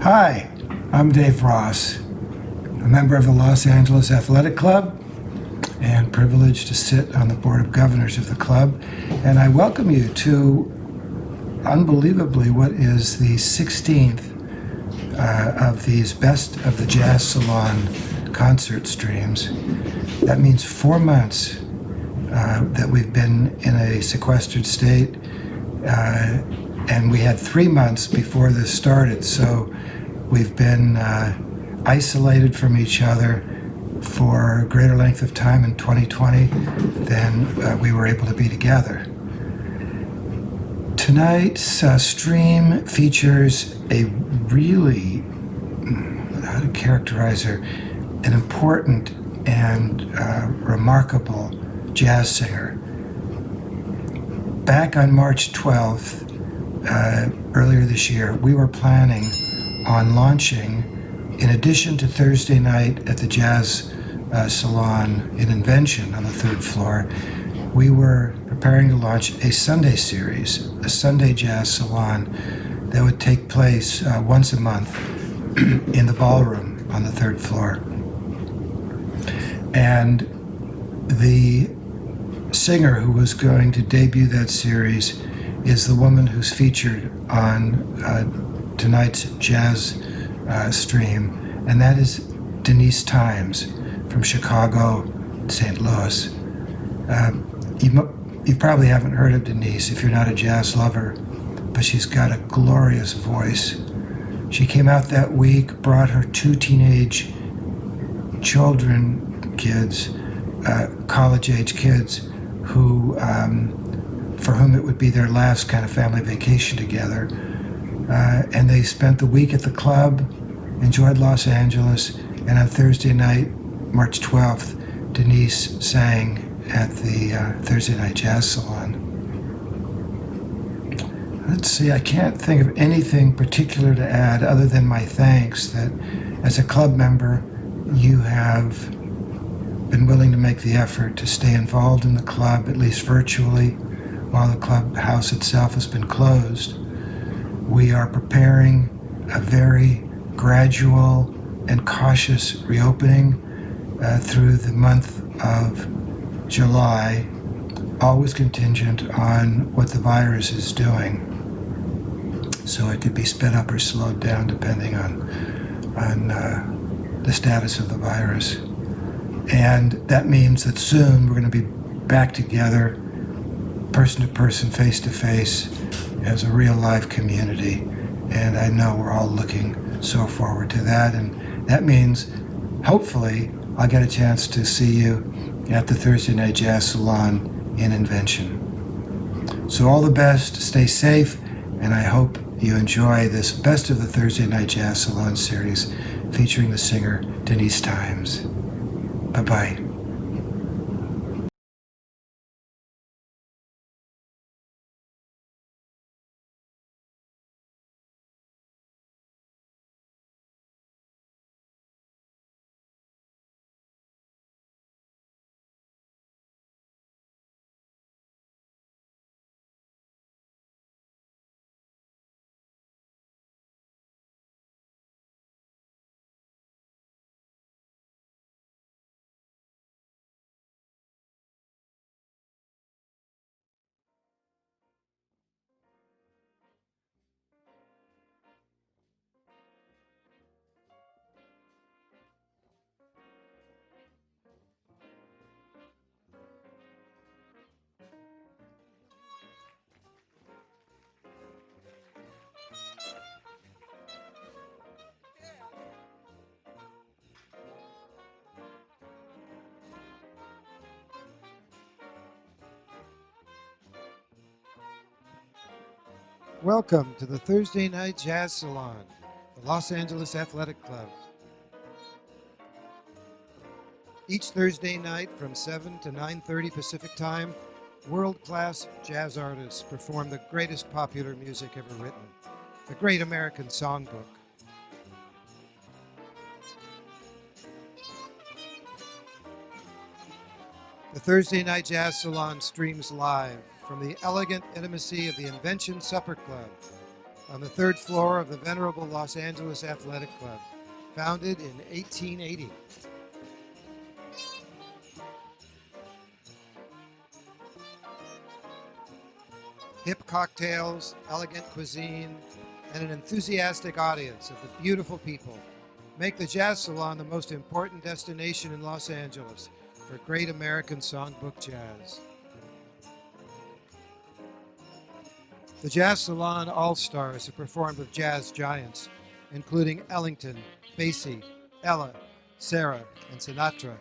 Hi, I'm Dave Ross, a member of the Los Angeles Athletic Club and privileged to sit on the Board of Governors of the club. And I welcome you to, unbelievably, what is the 16th of these Best of the Jazz Salon concert streams. That means 4 months that we've been in a sequestered state, and we had 3 months before this started, so we've been isolated from each other for a greater length of time in 2020 than we were able to be together. Tonight's stream features a really, how to characterize her, an important and remarkable jazz singer. Back on March 12th, earlier this year, we were planning on launching, in addition to Thursday night at the Jazz Salon in Invention on the 3rd floor, we were preparing to launch a Sunday series, a Sunday Jazz Salon that would take place once a month in the ballroom on the 3rd floor. And the singer who was going to debut that series is the woman who's featured on tonight's jazz stream, and that is Denise Times from Chicago, St. Louis. You probably haven't heard of Denise if you're not a jazz lover, but she's got a glorious voice. She came out that week, brought her 2 teenage kids, college-age kids, who, for whom it would be their last kind of family vacation together. And they spent the week at the club, enjoyed Los Angeles, and on Thursday night, March 12th, Denise sang at the Thursday Night Jazz Salon. Let's see, I can't think of anything particular to add other than my thanks that as a club member, you have been willing to make the effort to stay involved in the club, at least virtually, while the clubhouse itself has been closed. We are preparing a very gradual and cautious reopening through the month of July, always contingent on what the virus is doing. So it could be sped up or slowed down depending on the status of the virus. And that means that soon we're going to be back together, person to person, face to face, as a real live community. And I know we're all looking so forward to that. And that means, hopefully, I'll get a chance to see you at the Thursday Night Jazz Salon in Invention. So all the best, stay safe, and I hope you enjoy this Best of the Thursday Night Jazz Salon series featuring the singer Denise Times. Bye-bye. Welcome to the Thursday Night Jazz Salon, the Los Angeles Athletic Club. Each Thursday night from 7 to 9:30 Pacific Time, world-class jazz artists perform the greatest popular music ever written, the Great American Songbook. The Thursday Night Jazz Salon streams live from the elegant intimacy of the Invention Supper Club on the third floor of the venerable Los Angeles Athletic Club, founded in 1880. Hip cocktails, elegant cuisine, and an enthusiastic audience of the beautiful people make the Jazz Salon the most important destination in Los Angeles for great American songbook jazz. The Jazz Salon All-Stars have performed with jazz giants, including Ellington, Basie, Ella, Sarah, and Sinatra,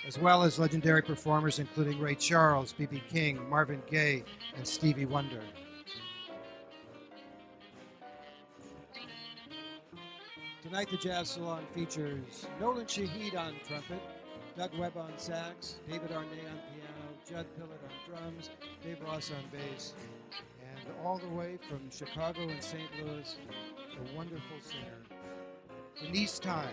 as well as legendary performers including Ray Charles, B.B. King, Marvin Gaye, and Stevie Wonder. Tonight, the Jazz Salon features Nolan Shahid on trumpet, Doug Webb on sax, David Arnay on piano, Judd Pillard on drums, Dave Ross on bass, and all the way from Chicago and St. Louis, the wonderful singer, Denise Times.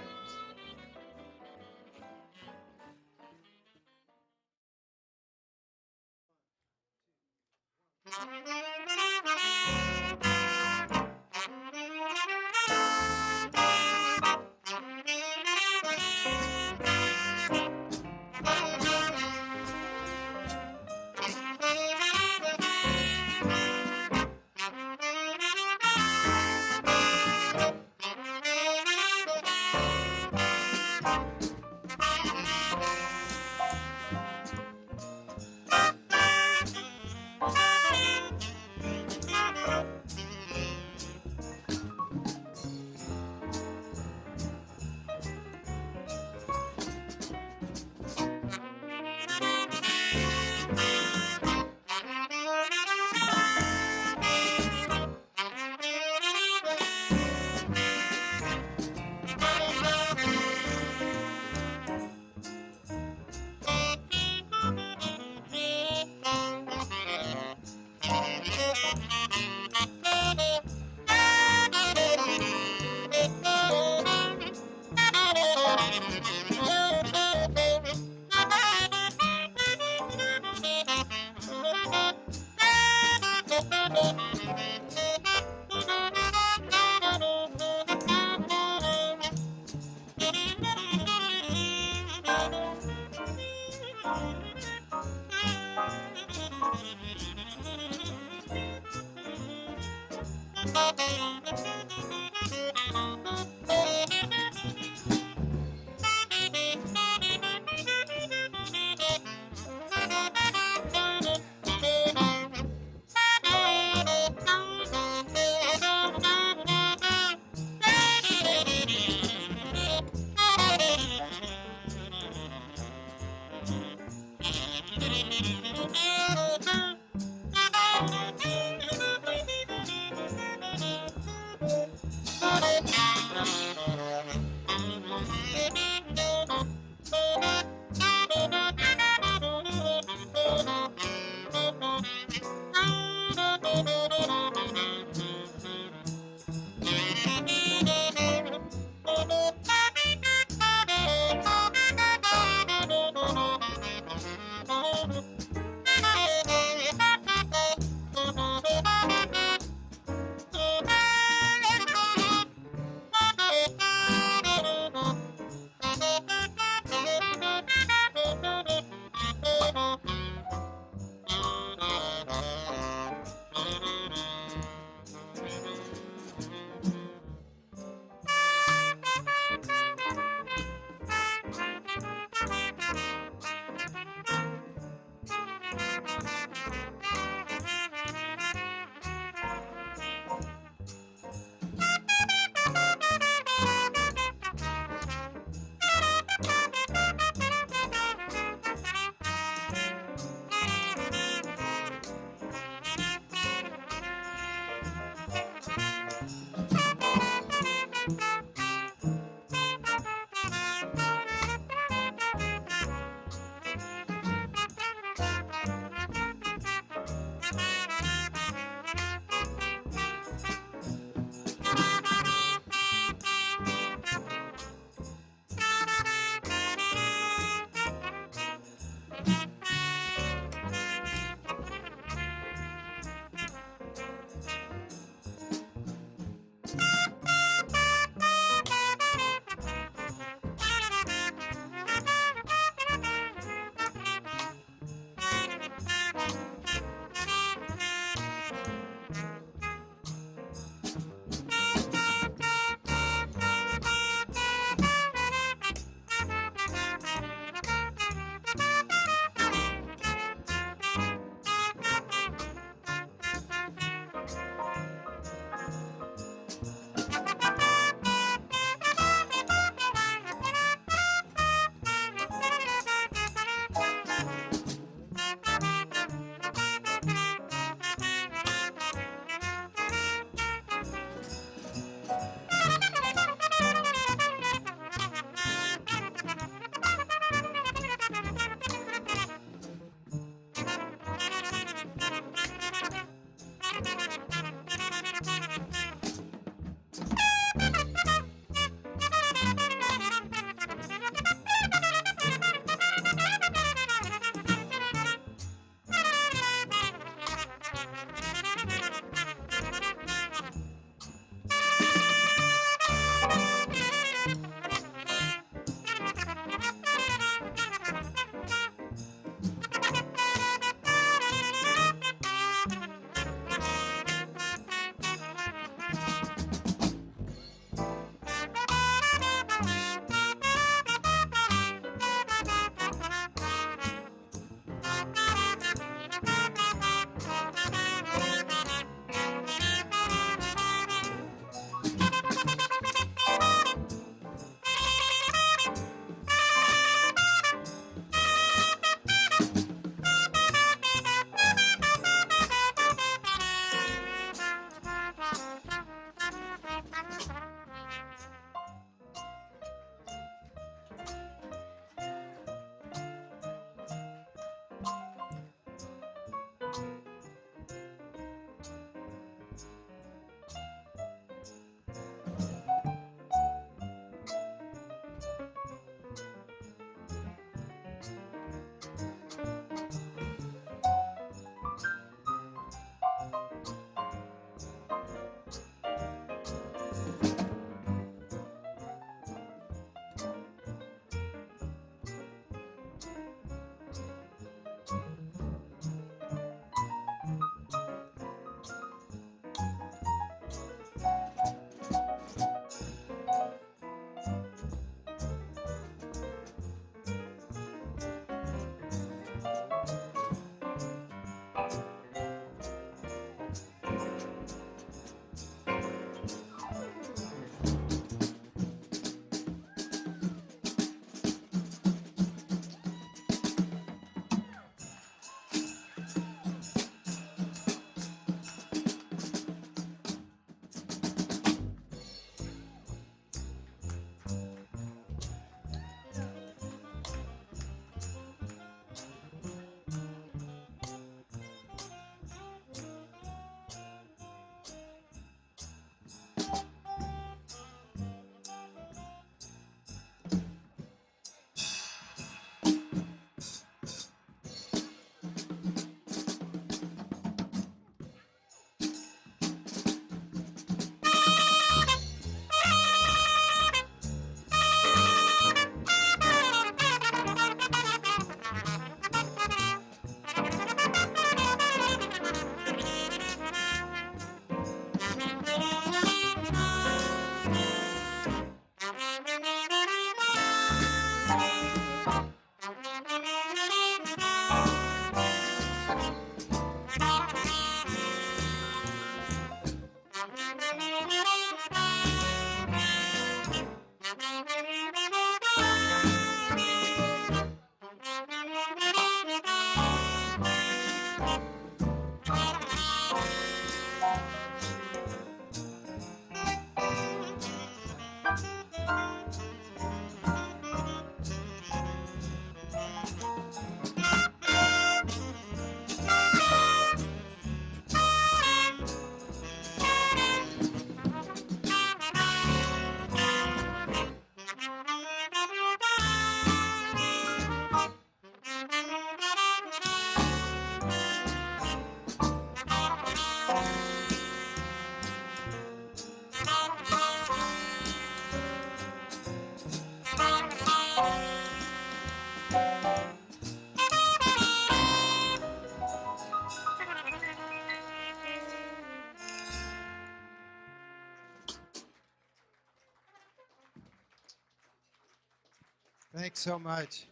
Thanks so much.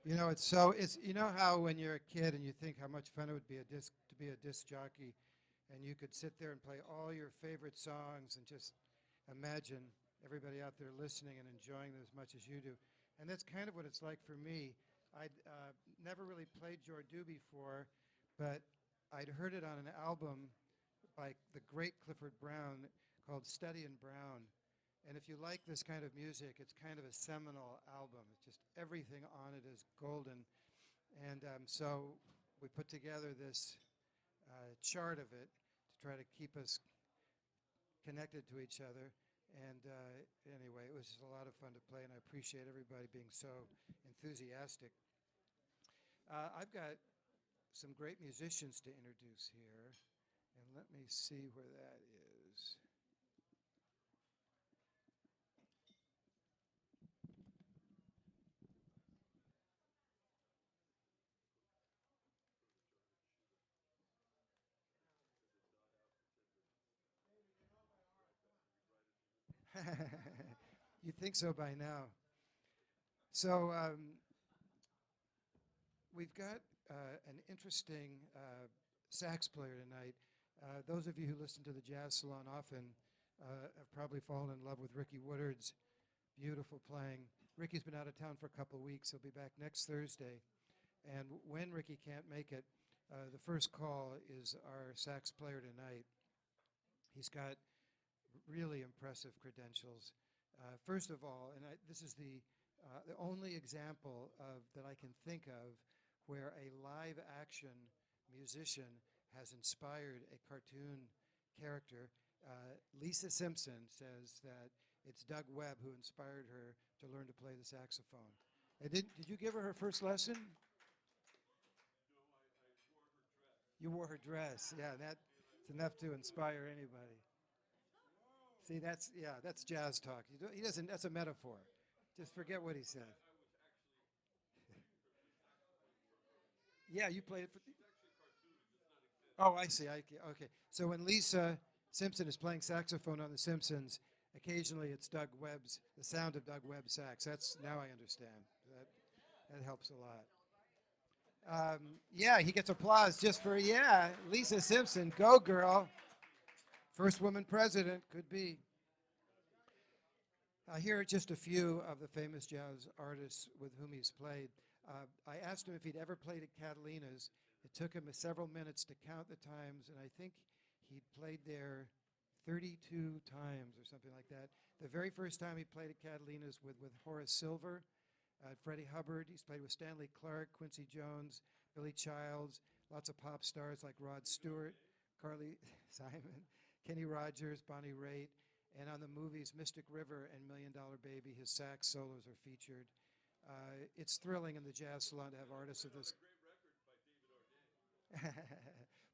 It's you know how when you're a kid and you think how much fun it would be to be a disc jockey, and you could sit there and play all your favorite songs and just imagine everybody out there listening and enjoying them as much as you do. And that's kind of what it's like for me. I'd never really played Jordu before, but I'd heard it on an album by the great Clifford Brown called Steady and Brown. And if you like this kind of music, it's kind of a seminal album. It's just everything on it is golden. And so we put together this chart of it to try to keep us connected to each other. And anyway, it was just a lot of fun to play, and I appreciate everybody being so enthusiastic. I've got some great musicians to introduce here, and let me see where that is. You think so by now. So we've got an interesting sax player tonight. Those of you who listen to the Jazz Salon often have probably fallen in love with Ricky Woodard's beautiful playing. Ricky's been out of town for a couple of weeks. He'll be back next Thursday. And when Ricky can't make it, the first call is our sax player tonight. He's got really impressive credentials. First of all, and this is the only example that I can think of where a live action musician has inspired a cartoon character. Lisa Simpson says that it's Doug Webb who inspired her to learn to play the saxophone. And did you give her first lesson? No, I wore her dress. You wore her dress, yeah, that's enough to inspire anybody. See, that's jazz talk. He doesn't. That's a metaphor. Just forget what he said. Yeah, you played it for. Oh, I see. Okay. So when Lisa Simpson is playing saxophone on The Simpsons, occasionally it's the sound of Doug Webb's sax. That's now I understand. That helps a lot. Yeah, he gets applause just for Lisa Simpson, go girl. First woman president could be. Here are just a few of the famous jazz artists with whom he's played. I asked him if he'd ever played at Catalina's. It took him several minutes to count the times, and I think he'd played there 32 times or something like that. The very first time he played at Catalina's with Horace Silver, Freddie Hubbard. He's played with Stanley Clarke, Quincy Jones, Billy Childs, lots of pop stars like Rod Stewart, Carly Simon, Kenny Rogers, Bonnie Raitt. And on the movies Mystic River and Million Dollar Baby, his sax solos are featured. It's thrilling in the Jazz Salon to have artists of this.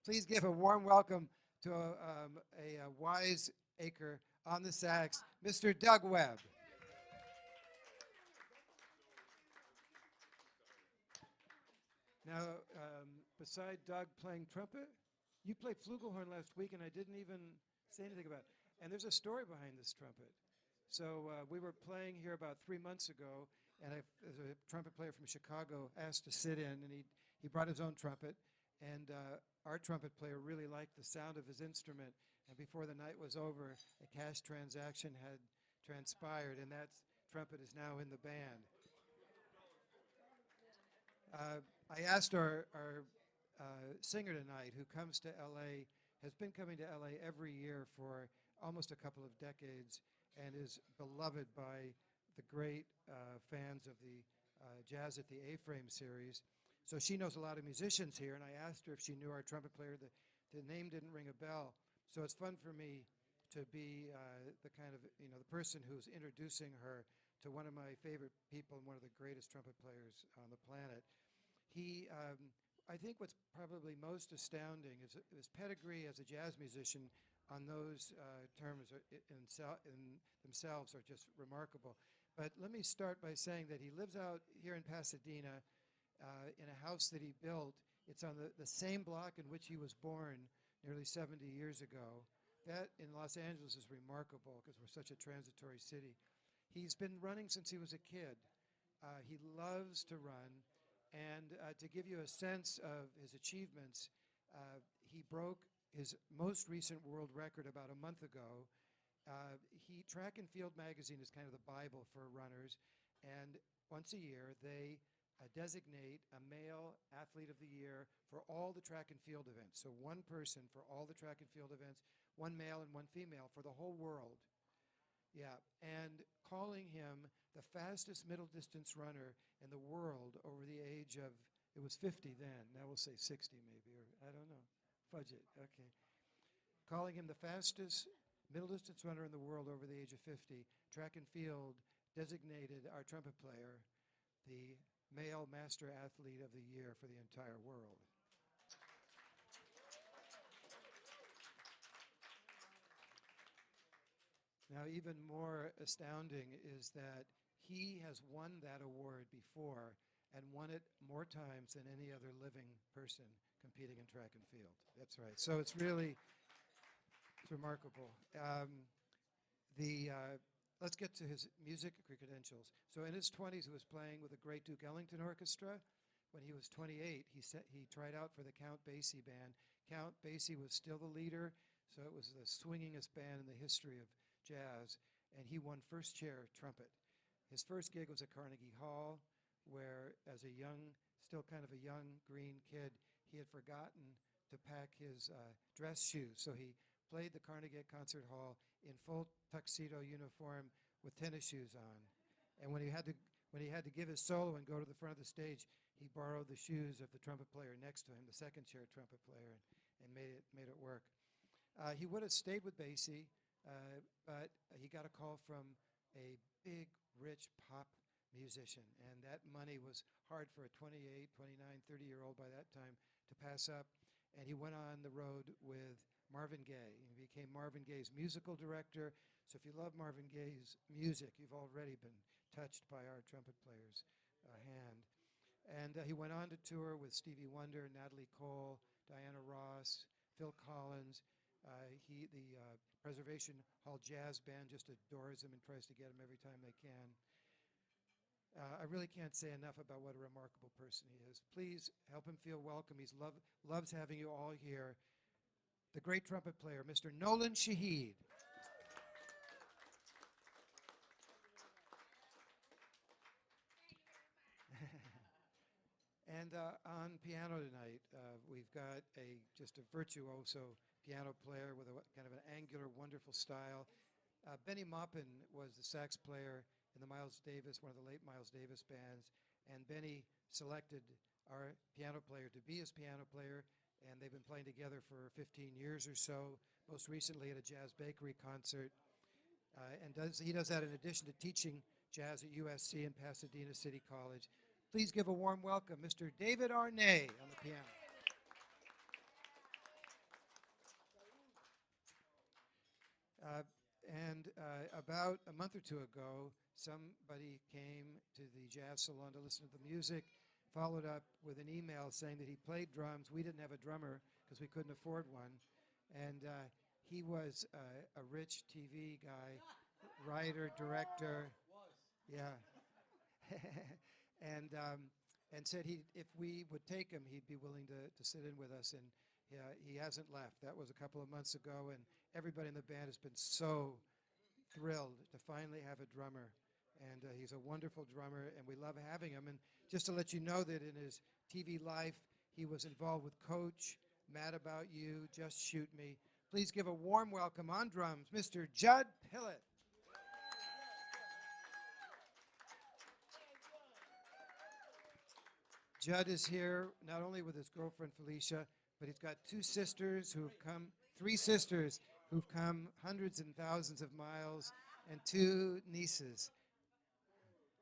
Please give a warm welcome to a wise acre on the sax, Mr. Doug Webb. Now, beside Doug playing trumpet, you played flugelhorn last week, and I didn't even say anything about it. And there's a story behind this trumpet. So we were playing here about 3 months ago, and as a trumpet player from Chicago asked to sit in, and he brought his own trumpet, and our trumpet player really liked the sound of his instrument, and before the night was over, a cash transaction had transpired, and that trumpet is now in the band. I asked our singer tonight, who comes to L.A., has been coming to L.A. every year for almost a couple of decades, and is beloved by the great fans of the Jazz at the A-Frame series. So she knows a lot of musicians here, and I asked her if she knew our trumpet player. The name didn't ring a bell, so it's fun for me to be the kind of, the person who's introducing her to one of my favorite people and one of the greatest trumpet players on the planet. I think what's probably most astounding is his pedigree as a jazz musician on those terms in themselves are just remarkable. But let me start by saying that he lives out here in Pasadena in a house that he built. It's on the same block in which he was born nearly 70 years ago. That in Los Angeles is remarkable because we're such a transitory city. He's been running since he was a kid. He loves to run. And to give you a sense of his achievements, he broke his most recent world record about a month ago. Track and Field magazine is kind of the Bible for runners, and once a year they designate a male athlete of the year for all the track and field events. So one person for all the track and field events, one male and one female for the whole world. Yeah, and calling him the fastest middle distance runner in the world over the age of, it was 50 then, now we'll say 60 maybe, or I don't know, fudge it, okay. Calling him the fastest middle distance runner in the world over the age of 50, track and field designated our trumpet player the male master athlete of the year for the entire world. Now, even more astounding is that he has won that award before and won it more times than any other living person competing in track and field. That's right. So it's remarkable. Let's get to his music credentials. So in his 20s, he was playing with the great Duke Ellington Orchestra. When he was 28, he tried out for the Count Basie band. Count Basie was still the leader, so it was the swingingest band in the history of jazz, and he won first chair trumpet. His first gig was at Carnegie Hall, where as still kind of a young green kid, he had forgotten to pack his dress shoes. So he played the Carnegie at Concert Hall in full tuxedo uniform with tennis shoes on. And when he had to give his solo and go to the front of the stage, he borrowed the shoes of the trumpet player next to him, the second chair trumpet player, and made it work. He would have stayed with Basie, but he got a call from a big, rich pop musician, and that money was hard for a 28, 29, 30-year-old by that time to pass up, and he went on the road with Marvin Gaye. He became Marvin Gaye's musical director, so if you love Marvin Gaye's music, you've already been touched by our trumpet player's hand. And he went on to tour with Stevie Wonder, Natalie Cole, Diana Ross, Phil Collins. The Preservation Hall Jazz Band just adores him and tries to get him every time they can. I really can't say enough about what a remarkable person he is. Please help him feel welcome. He loves having you all here. The great trumpet player, Mr. Nolan Shahid. And on piano tonight, we've got just a virtuoso piano player with a kind of an angular, wonderful style. Benny Maupin was the sax player in the Miles Davis, one of the late Miles Davis bands, and Benny selected our piano player to be his piano player, and they've been playing together for 15 years or so, most recently at a Jazz Bakery concert. He does that in addition to teaching jazz at USC and Pasadena City College. Please give a warm welcome, Mr. David Arnay on the piano. About a month or two ago, somebody came to the Jazz Salon to listen to the music, followed up with an email saying that he played drums. We didn't have a drummer because we couldn't afford one. And he was a rich TV guy, writer, director. Yeah. And said if we would take him, he'd be willing to sit in with us. And he hasn't left. That was a couple of months ago, and everybody in the band has been so thrilled to finally have a drummer. And he's a wonderful drummer, and we love having him. And just to let you know that in his TV life, he was involved with Coach, Mad About You, Just Shoot Me. Please give a warm welcome on drums, Mr. Judd Pillett. Judd is here not only with his girlfriend Felicia, but he's got three sisters who've come hundreds and thousands of miles, and two nieces.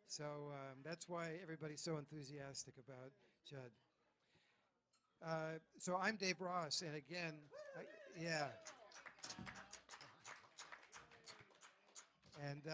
So that's why everybody's so enthusiastic about Judd. So I'm Dave Ross, and again, yeah. And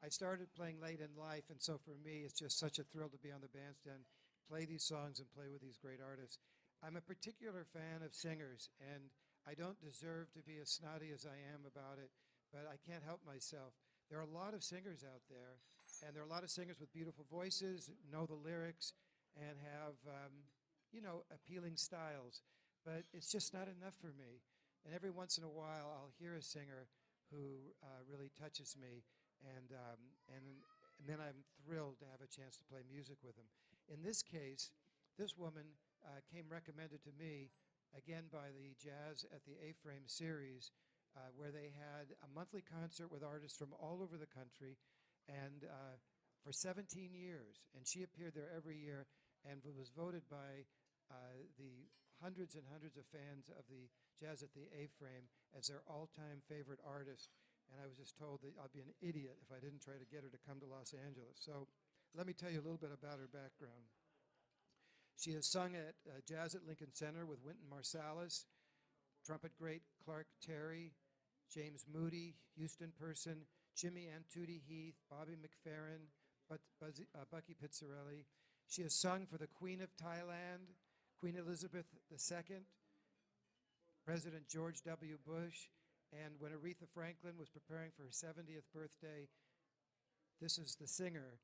I started playing late in life, and so for me, it's just such a thrill to be on the bandstand, play these songs, and play with these great artists. I'm a particular fan of singers, and I don't deserve to be as snotty as I am about it, but I can't help myself. There are a lot of singers out there, And there are a lot of singers with beautiful voices, know the lyrics, and have, appealing styles. But it's just not enough for me. And every once in a while, I'll hear a singer who really touches me, and, um, and, and then I'm thrilled to have a chance to play music with them. In this case, this woman came recommended to me, again by the Jazz at the A-Frame series, where they had a monthly concert with artists from all over the country, and for 17 years. And she appeared there every year and was voted by the hundreds and hundreds of fans of the Jazz at the A-Frame as their all-time favorite artist. And I was just told that I'd be an idiot if I didn't try to get her to come to Los Angeles. So let me tell you a little bit about her background. She has sung at Jazz at Lincoln Center with Wynton Marsalis, trumpet great Clark Terry, James Moody, Houston Person, Jimmy Antuti Heath, Bobby McFerrin, Bucky Pizzarelli. She has sung for the Queen of Thailand, Queen Elizabeth II, President George W. Bush, and when Aretha Franklin was preparing for her 70th birthday, this is the singer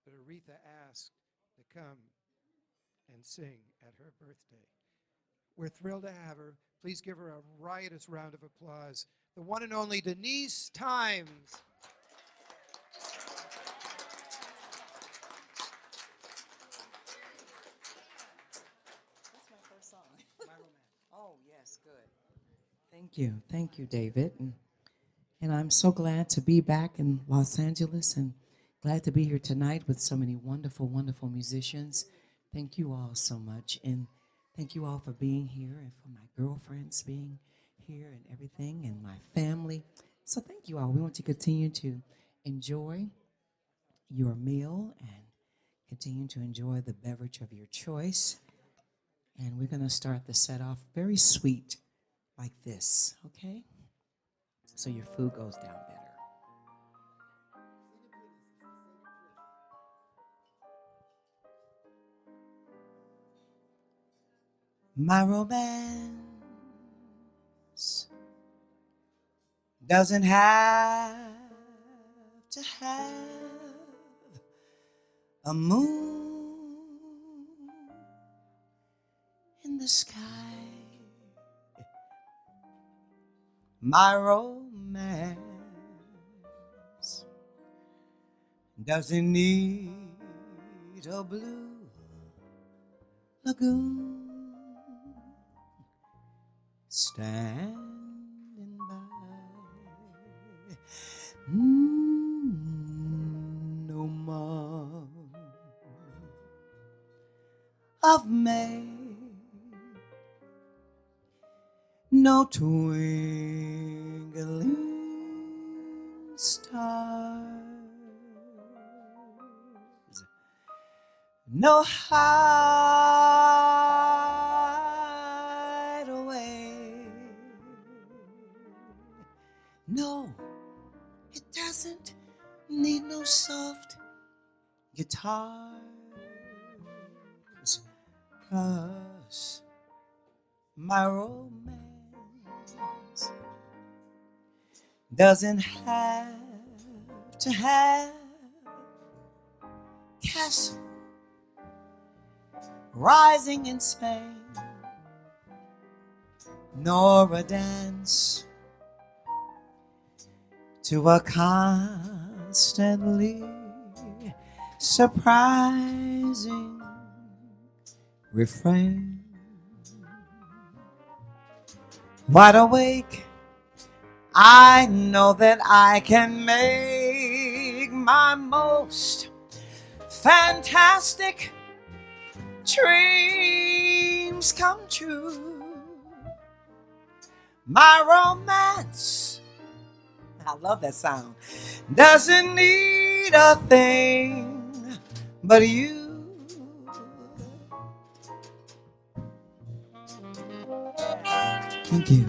that Aretha asked to come and sing at her birthday. We're thrilled to have her. Please give her a riotous round of applause. The one and only Denise Times. That's my first song. My romance. Oh, yes, good. Thank you, David. And I'm so glad to be back in Los Angeles and glad to be here tonight with so many wonderful, wonderful musicians. Thank you all so much. And thank you all for being here and for my girlfriends being here and everything and my family. So thank you all. We want to continue to enjoy your meal and continue to enjoy the beverage of your choice. And we're going to start the set off very sweet like this, okay? So your food goes down better. My romance doesn't have to have a moon in the sky. My romance doesn't need a blue lagoon. Standing by, no more of May, no twinkling stars, no hideaway. No, it doesn't need no soft guitars, 'cause my romance doesn't have to have castle rising in Spain, nor a dance to a constantly surprising refrain. Wide awake, I know that I can make my most fantastic dreams come true. My romance, I love that sound, doesn't need a thing but you. Thank you.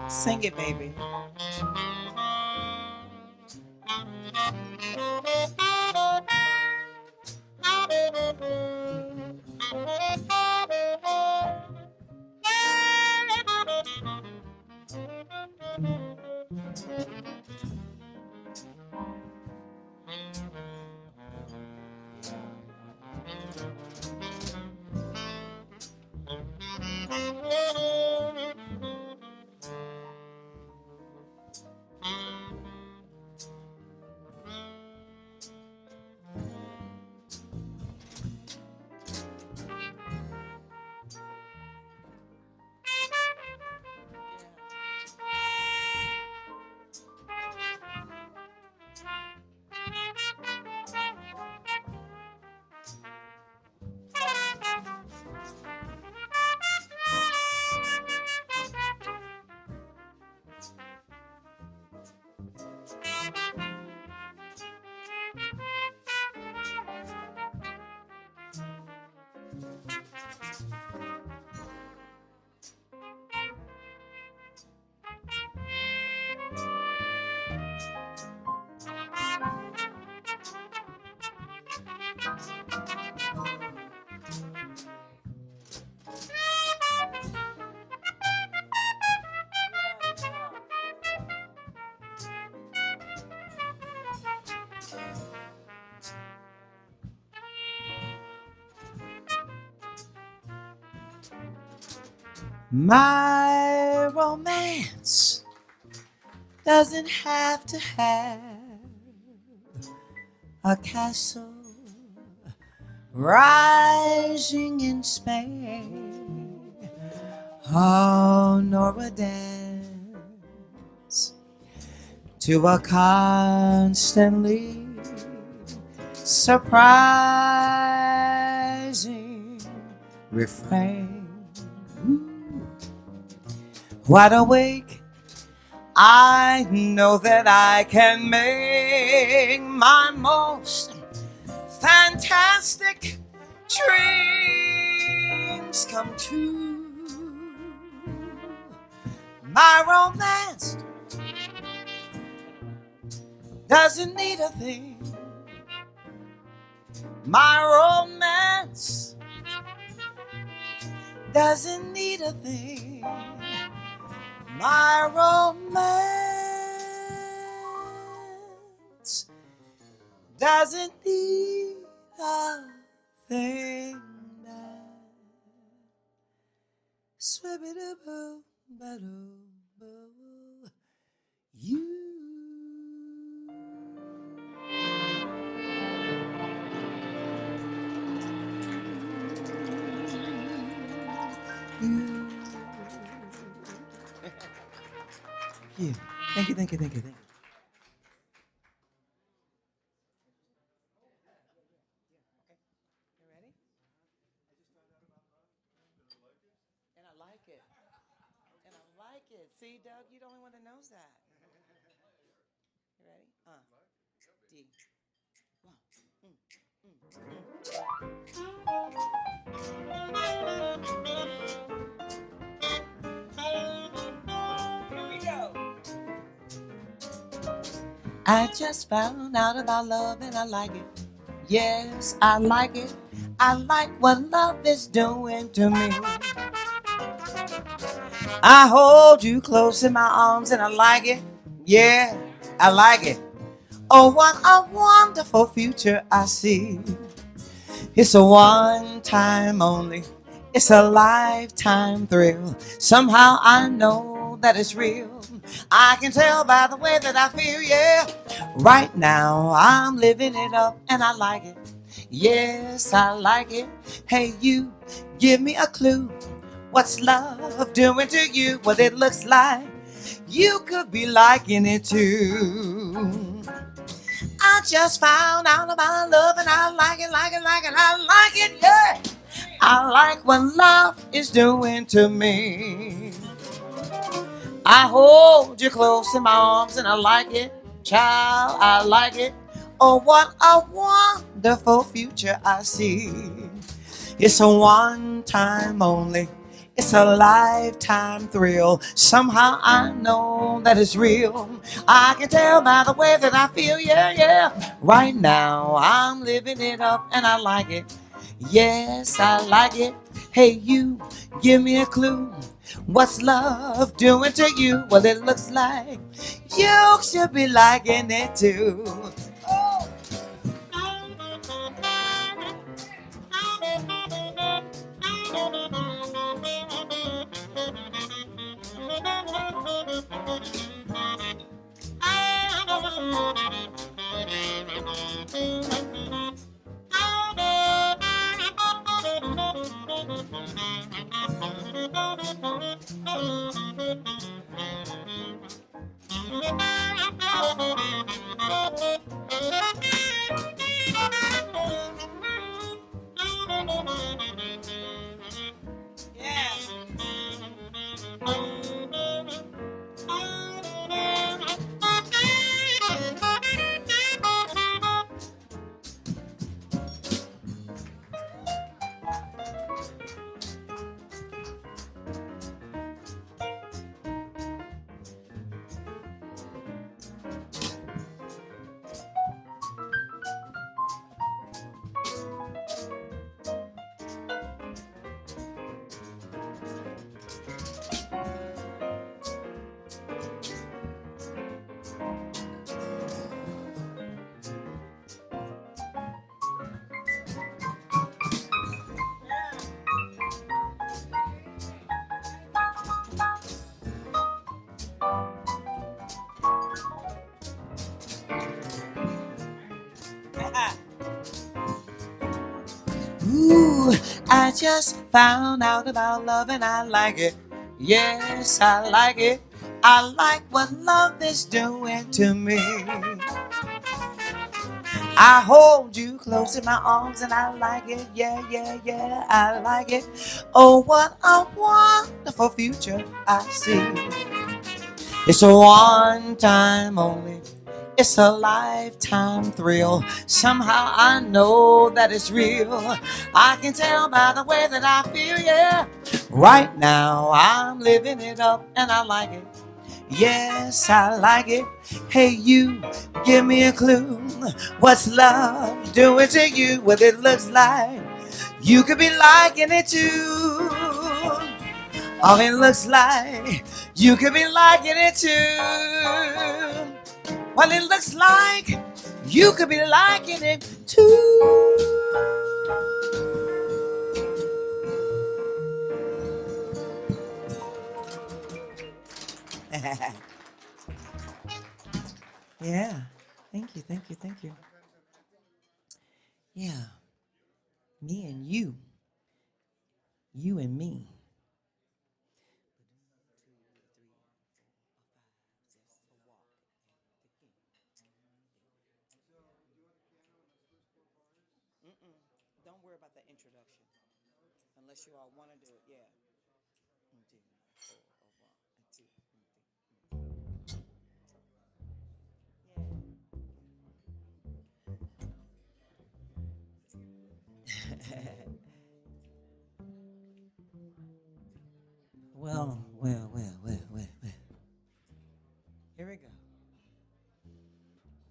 Sing it, baby. My romance doesn't have to have a castle rising in Spain, oh, nor a dance to a constantly surprising refrain. Wide awake, I know that I can make my most fantastic dreams come true. My romance doesn't need a thing. My romance doesn't need a thing. My romance doesn't need a thing. Swibbity-boo, ba-doo-boo, you. You. Thank you, thank you, thank you, thank you. You ready? And I like it. And I like it. See, Doug, you're the only one that knows that. You ready? D. One. Here we go. I just found out about love and I like it. Yes, I like it. I like what love is doing to me. I hold you close in my arms and I like it. Yeah, I like it. Oh, what a wonderful future I see. It's a one time only. It's a lifetime thrill. Somehow I know that it's real. I can tell by the way that I feel, yeah. Right now I'm living it up and I like it. Yes, I like it. Hey, you, give me a clue. What's love doing to you? What it looks like you could be liking it too. I just found out about love and I like it, like it, like it, I like it, yeah. I like what love is doing to me. I hold you close in my arms and I like it, child, I like it. Oh, what a wonderful future I see. It's a one time only. It's a lifetime thrill. Somehow I know that it's real. I can tell by the way that I feel, yeah, yeah. Right now I'm living it up and I like it. Yes, I like it. Hey, you, give me a clue. What's love doing to you? Well, it looks like you should be liking it too. Ooh, I just found out about love and I like it. Yes, I like it. I like what love is doing to me. I hold you close in my arms and I like it. Yeah, yeah, yeah, I like it. Oh, what a wonderful future I see. It's a one time only. It's a lifetime thrill. Somehow I know that it's real. I can tell by the way that I feel, yeah. Right now I'm living it up and I like it. Yes, I like it. Hey, you, give me a clue. What's love doing to you? Well, it looks like you could be liking it too. Oh, it looks like you could be liking it too. Well, it looks like you could be liking it too. Yeah. Thank you, thank you, thank you. Yeah. Me and you. You and me. Don't worry about the introduction unless you all want to do it. Yeah. Well. Here we go.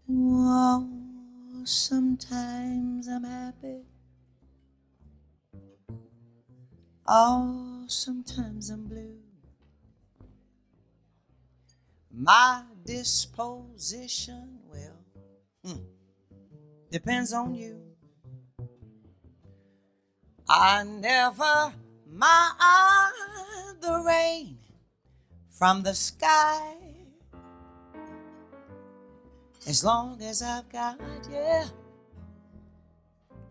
Whoa, sometimes I'm happy. Oh, sometimes I'm blue. My disposition, well, depends on you. I never mind the rain from the sky as long as I've got, yeah,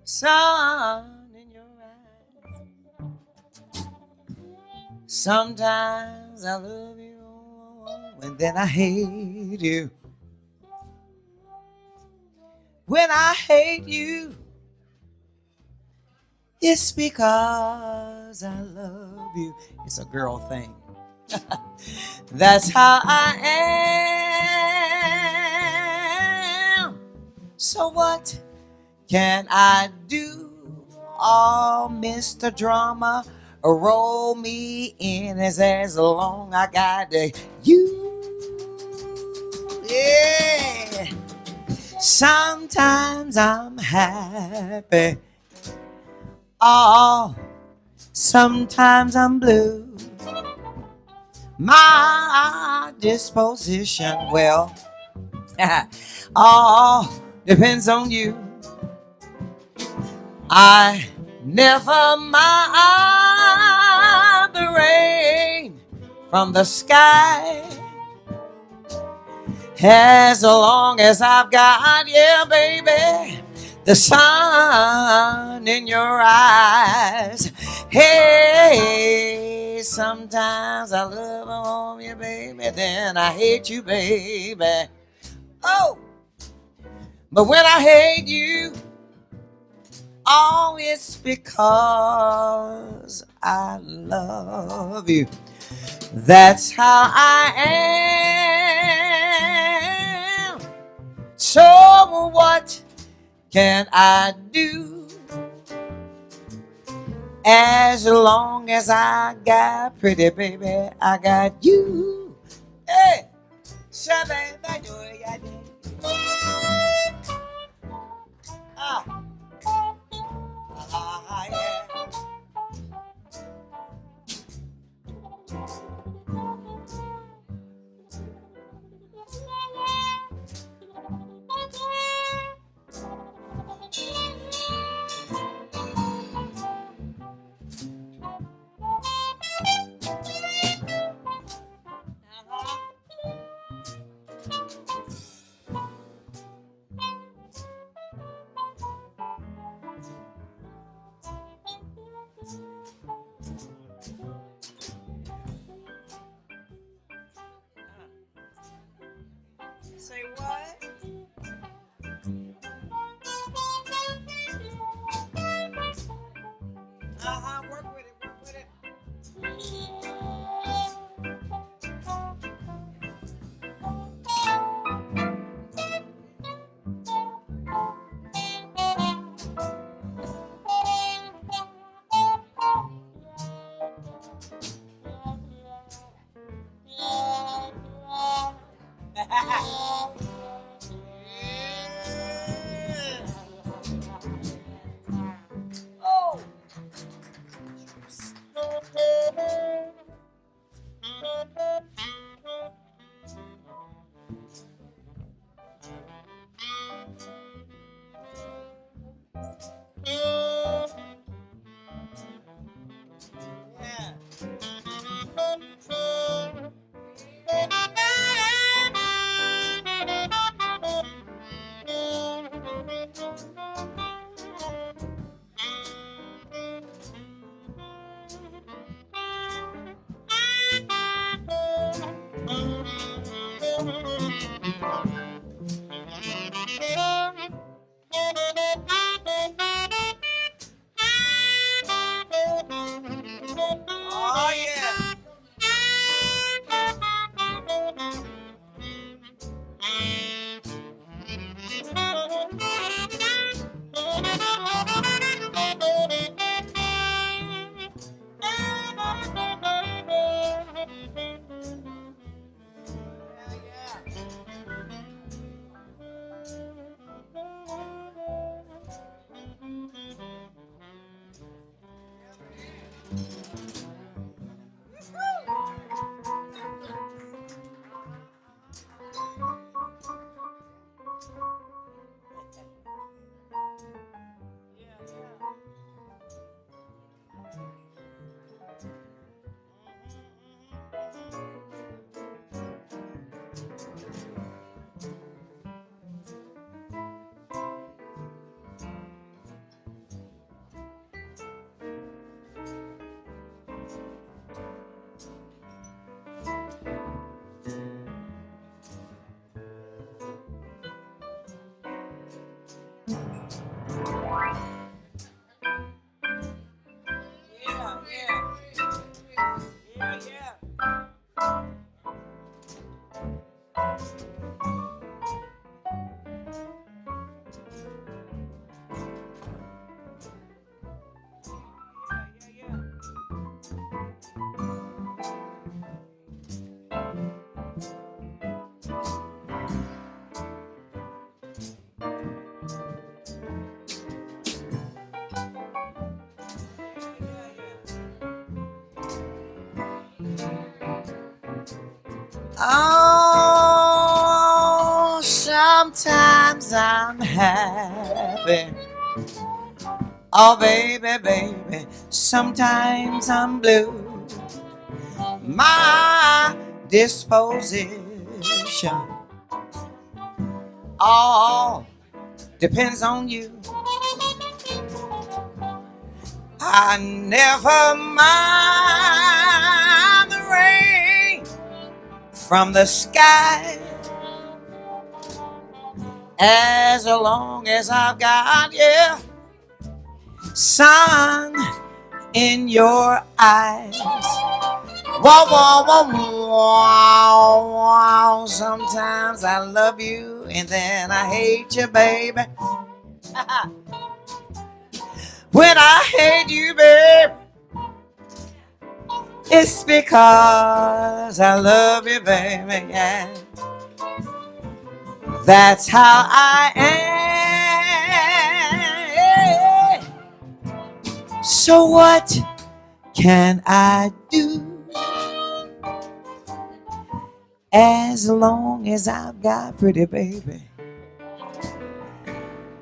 sun in your eyes. Sometimes I love you and then I hate you. When I hate you, it's because I love you. It's a girl thing. That's how I am. So what can I do? Oh, Mr. Drama, roll me in as long I got you. Yeah. Sometimes I'm happy. Oh, sometimes I'm blue. My disposition, well, all depends on you. I never mind the rain from the sky as long as I've got, yeah, baby, the sun in your eyes. Hey, sometimes I love on you, baby, then I hate you, baby. Oh, but when I hate you, oh, it's because I love you. That's how I am. So what can I do? As long as I got pretty baby, I got you. Hey, shabba, ah, yeah. Say what? Work with it, work with it. Oh. Oh yeah. Oh, sometimes I'm happy. Oh, baby, baby, sometimes I'm blue. My disposition all depends on you. I never mind the rain from the sky as long as I've got, yeah, sun in your eyes. Wow, wow, wow, wow, wow. Sometimes I love you and then I hate you, baby. When I hate you, babe, it's because I love you, baby, yeah. That's how I am. So what can I do? As long as I've got pretty baby.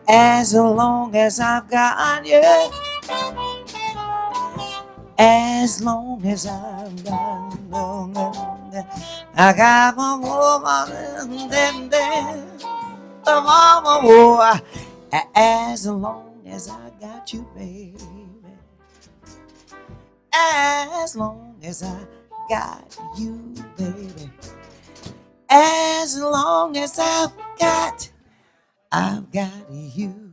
As long as I've got you. As long as I've got I got my woman the mama. As long as I got you, baby. As long as I got you, baby. As long as I've got you.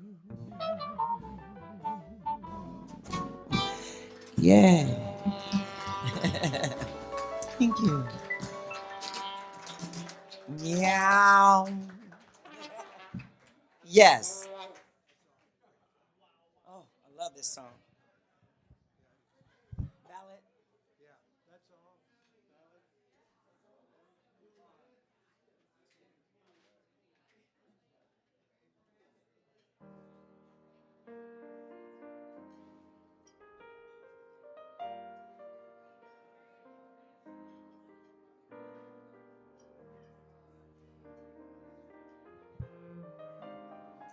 Yeah. Thank you. Meow. Yes. Oh, I love this song. Ballad.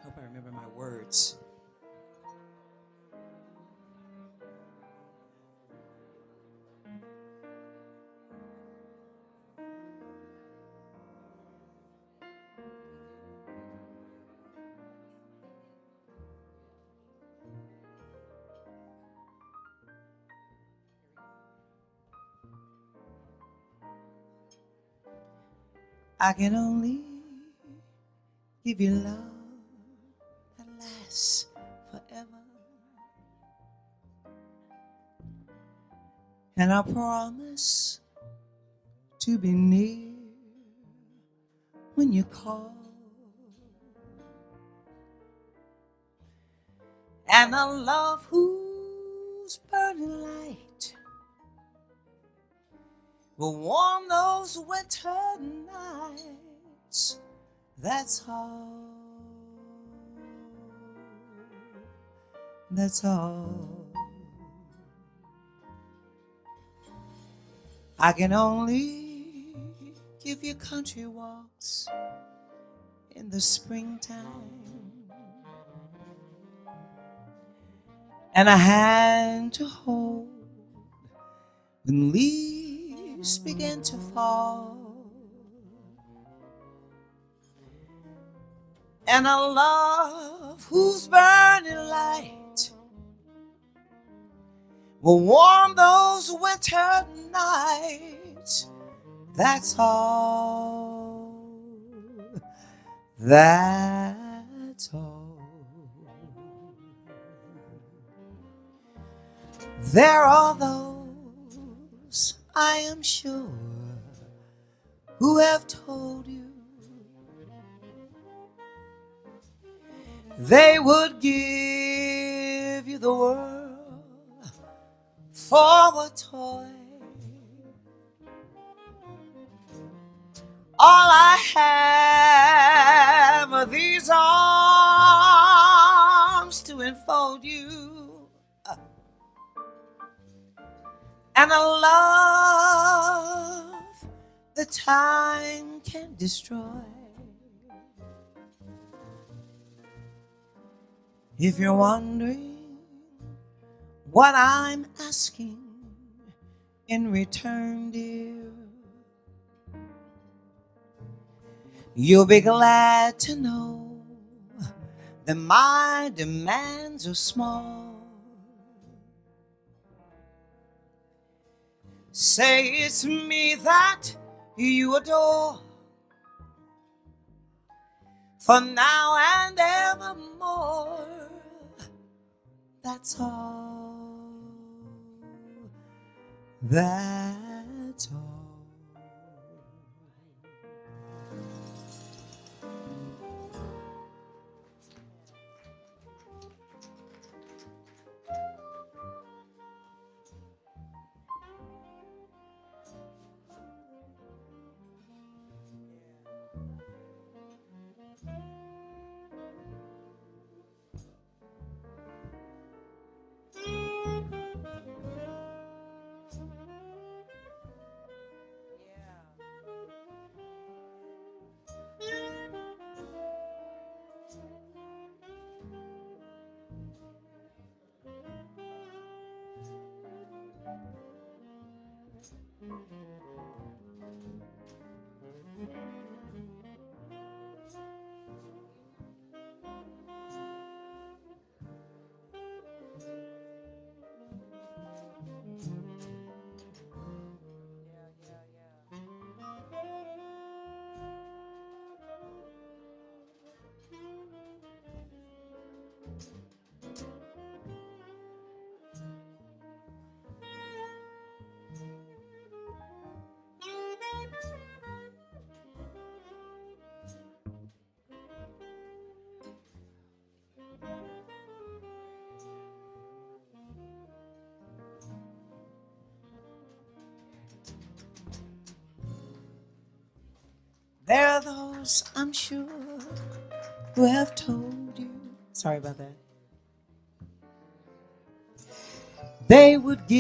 Hope I remember my words. I can only give you love that lasts forever. And I promise to be near when you call. And a love whose burning light will warm those winter nights. That's all. That's all. I can only give you country walks in the springtime and a hand to hold when leaves begin to fall, and a love whose burning light will warm those winter nights. That's all. That's all. There are those, I am sure, who have told you they would give you the world for a toy. All I have are these arms to enfold you, and a love that that time can destroy. If you're wondering what I'm asking in return, dear, you'll be glad to know that my demands are small. Say it's me that you adore, for now and evermore. That's all. That's all. There are those, I'm sure, who have told you, sorry about that, they would give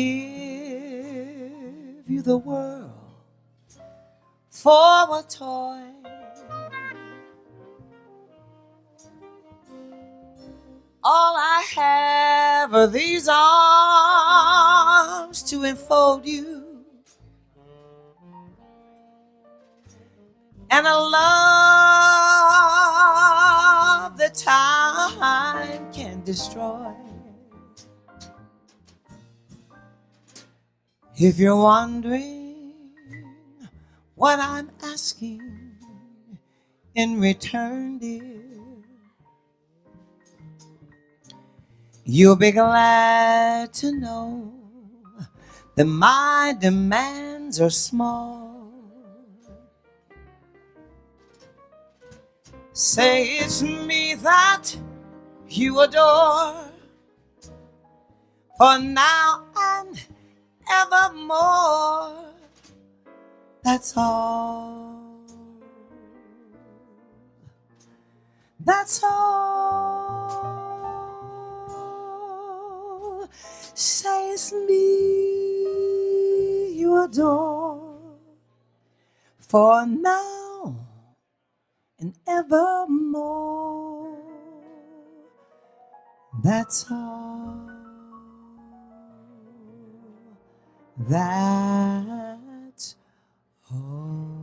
you the world for a toy. All I have are these arms to enfold you, and a love that time can destroy. If you're wondering what I'm asking in return, dear, you'll be glad to know that my demands are small. Say it's me that you adore, for now and evermore. That's all. That's all. Say it's me you adore, for now and evermore. That's all. That's all.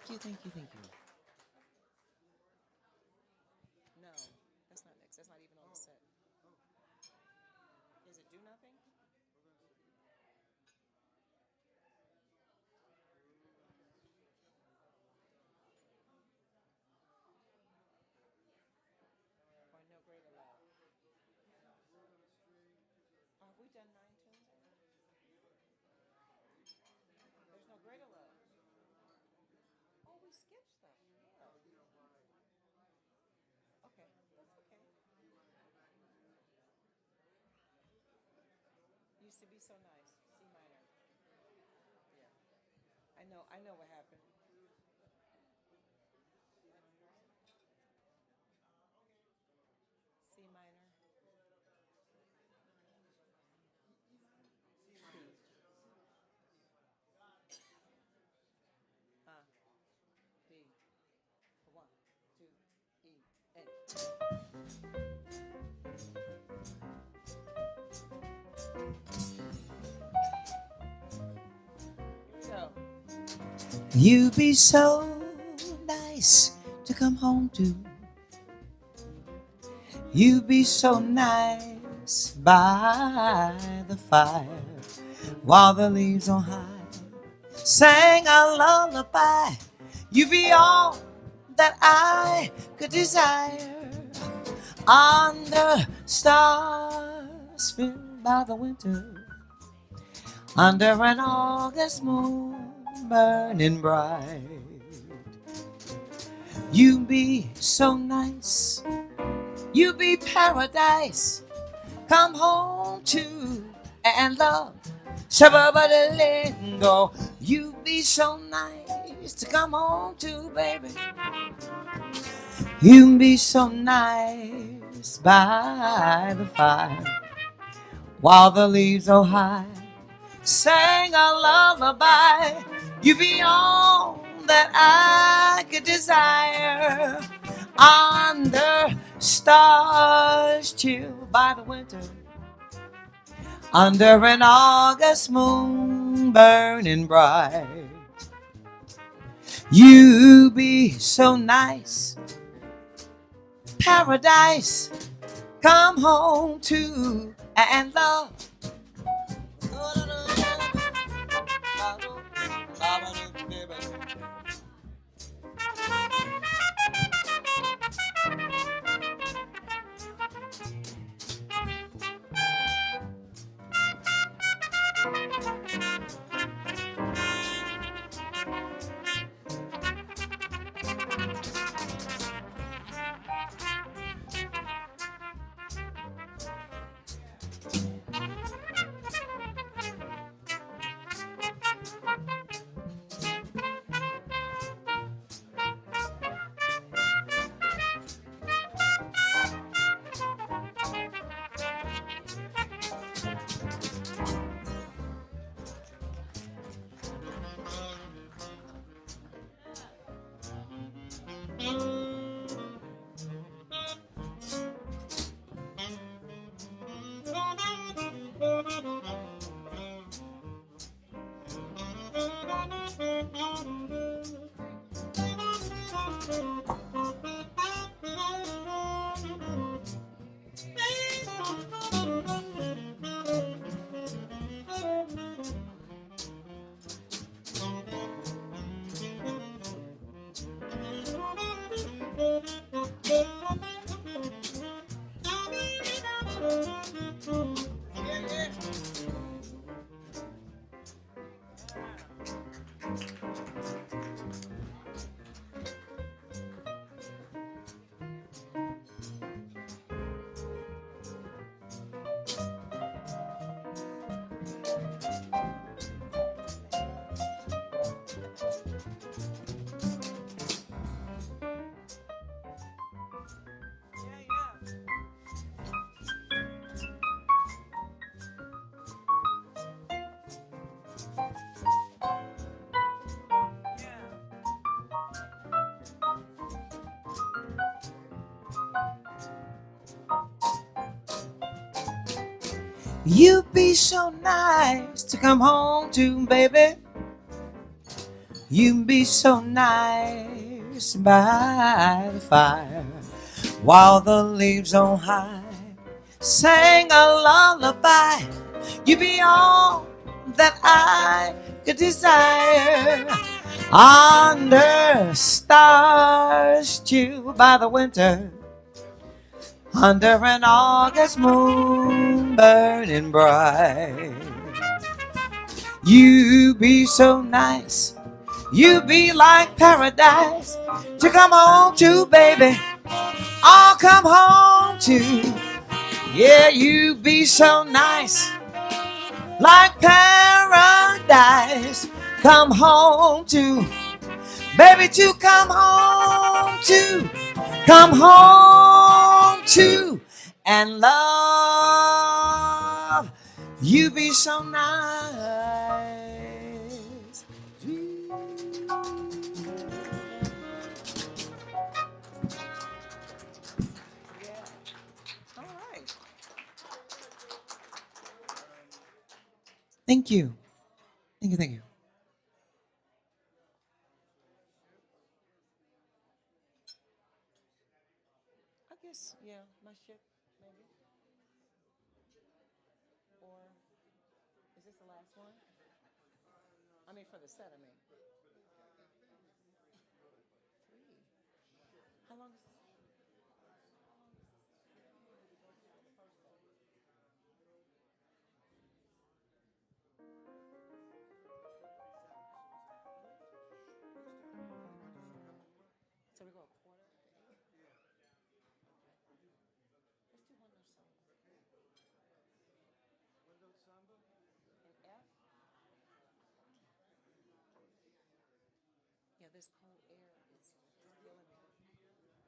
Thank you. Thank you. No, that's not next. That's not even on the set. Does it do nothing? Or no greater love? Have we done 9 tunes? There's no greater love. Oh, we skipped stuff. Yeah. Okay, that's okay. You used to be so nice. C minor. Yeah. I know what happened. C minor. C. B. One, two, E, A. Go. You be so nice to come home to. You be so nice by the fire while the leaves on high sang a lullaby. You be all that I could desire under stars filled by the winter, under an August moon burning bright. You be so nice, you be paradise, come home to and love. Shabba-ba-da-lingo, you be so nice to come home to, baby. You be so nice by the fire while the leaves are high sang a lullaby. You be all that I could desire under stars chilled by the winter, under an August moon burning bright. You be so nice, paradise, come home to and love. You be so nice to come home to, baby. You be so nice by the fire while the leaves on high sang a lullaby. You be all that I could desire under stars chilled by the winter, under an August moon burning bright. You be so nice, you be like paradise to come home to, baby. I'll come home to. Yeah, you be so nice, like paradise. Come home to, baby, to come home to, and love you be so nice. All right. Thank you. Thank you. Thank you. I guess, yeah, my ship, maybe. Or is this the last one? I mean, for the set, I mean. Three. How long is this? So we go a quarter? Let's do one more song. In F? Yeah, this cold air is killing me. It's killing my voice.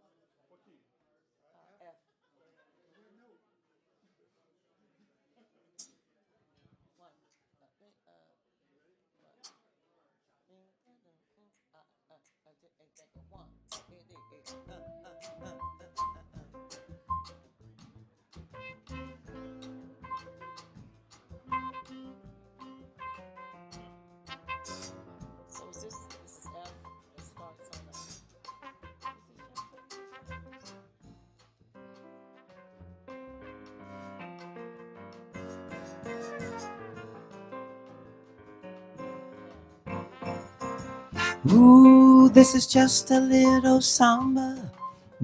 That's okay. F. One. So is this is F. It starts on the. Ooh, this is just a little samba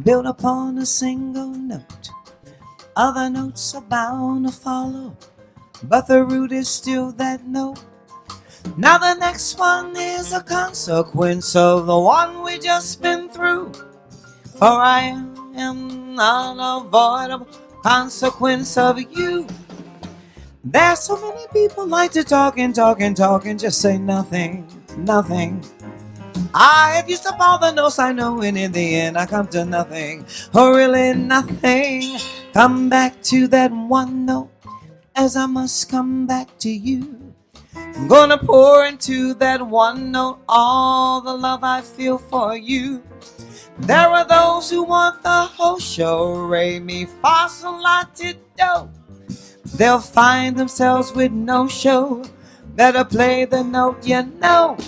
built upon a single note. Other notes are bound to follow, but the root is still that note. Now the next one is a consequence of the one we just been through. For I am an unavoidable consequence of you. There's so many people like to talk and just say nothing. I have used up all the notes I know, and in the end I come to nothing, or really nothing. Come back to that one note, as I must come back to you. I'm gonna pour into that one note all the love I feel for you. There are those who want the whole show, re mi fa sol la ti do. They'll find themselves with no show. Better play the note you know.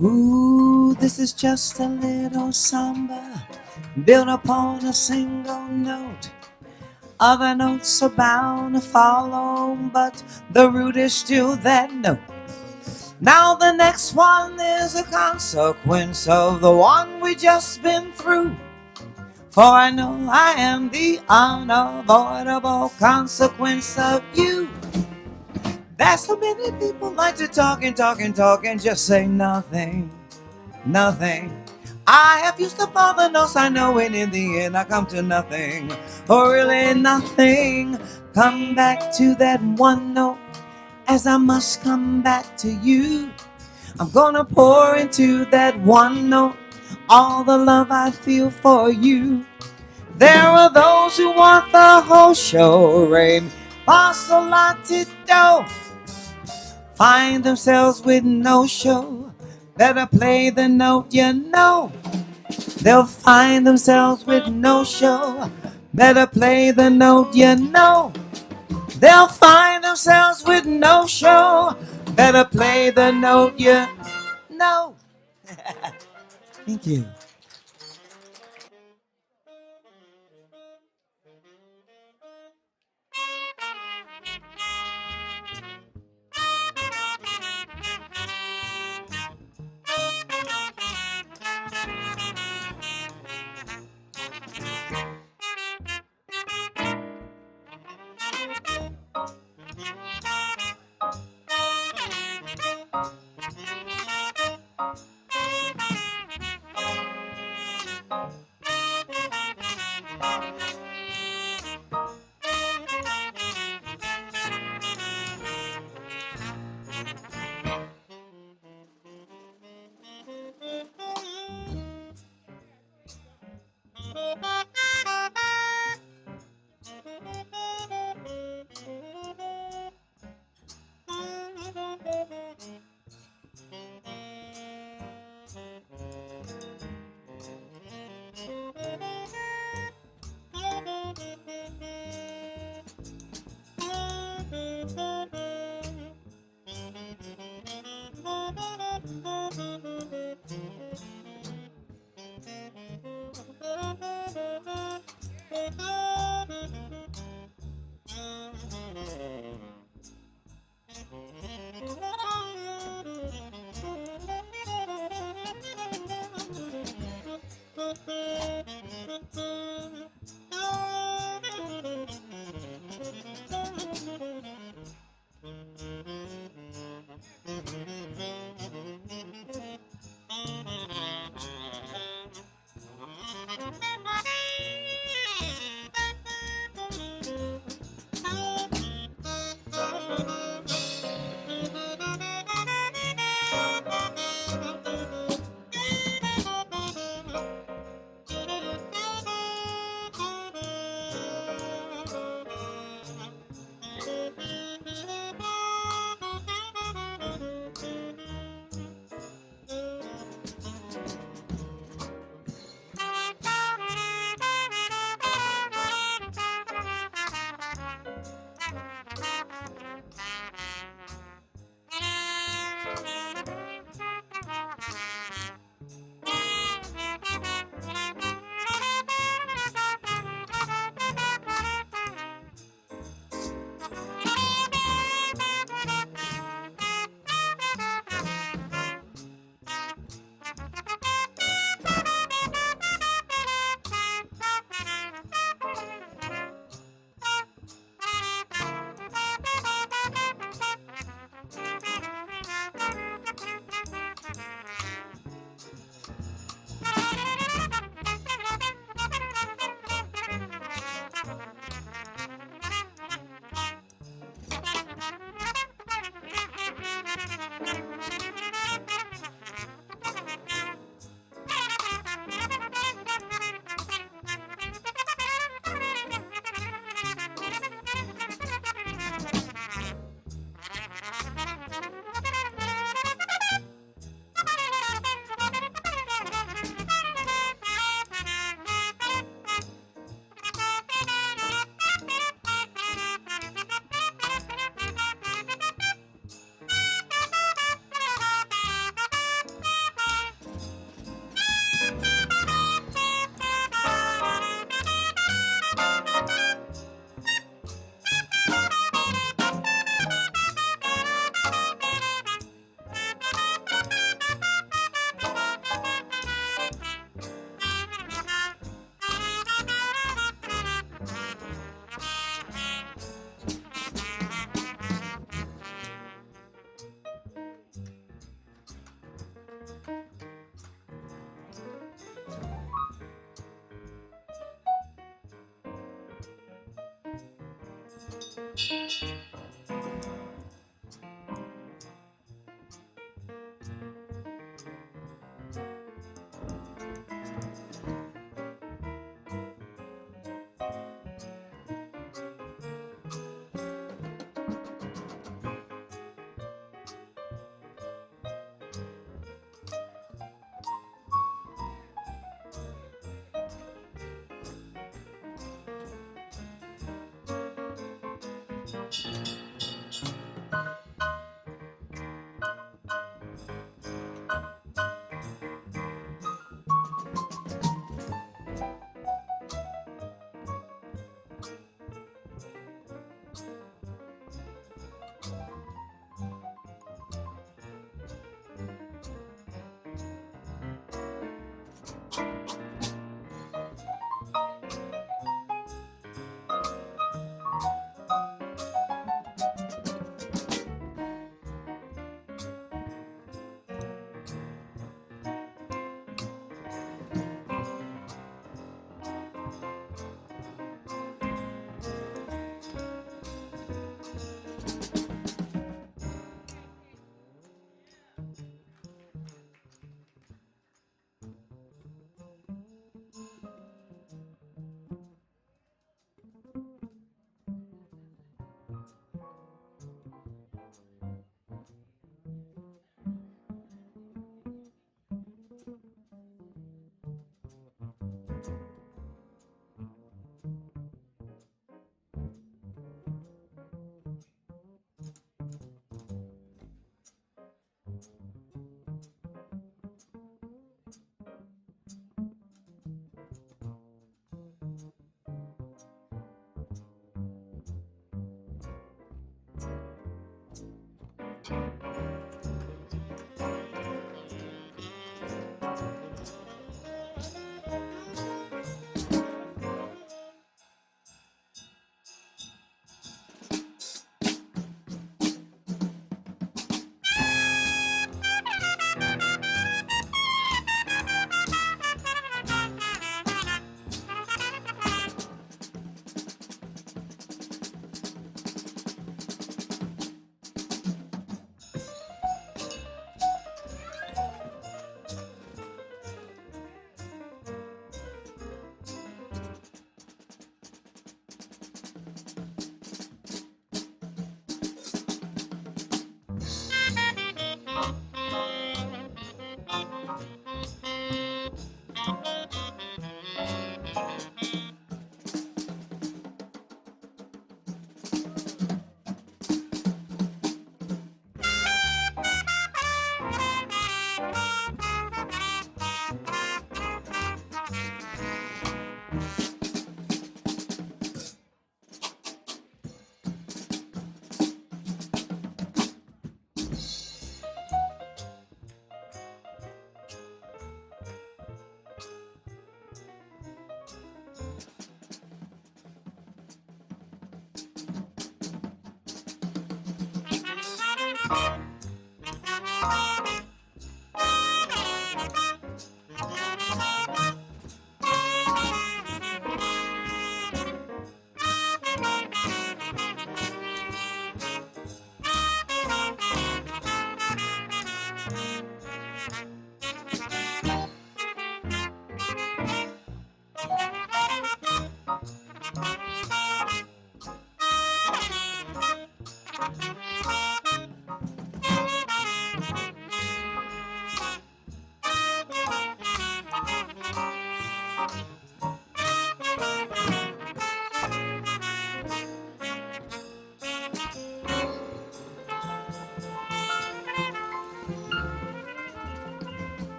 Ooh, this is just a little samba built upon a single note. Other notes are bound to follow, but the root is still that note. Now the next one is a consequence of the one we just been through. For I know I am the unavoidable consequence of you. That's so many people like to talk and talk and talk and just say nothing, nothing. I have used up all the notes I know, and in the end I come to nothing, or really nothing. Come back to that one note, as I must come back to you. I'm gonna pour into that one note all the love I feel for you. There are those who want the whole show, rain, do find themselves with no show. Better play the note you know. They'll find themselves with no show. Better play the note you know. They'll find themselves with no show. Better play the note you know. Thank you.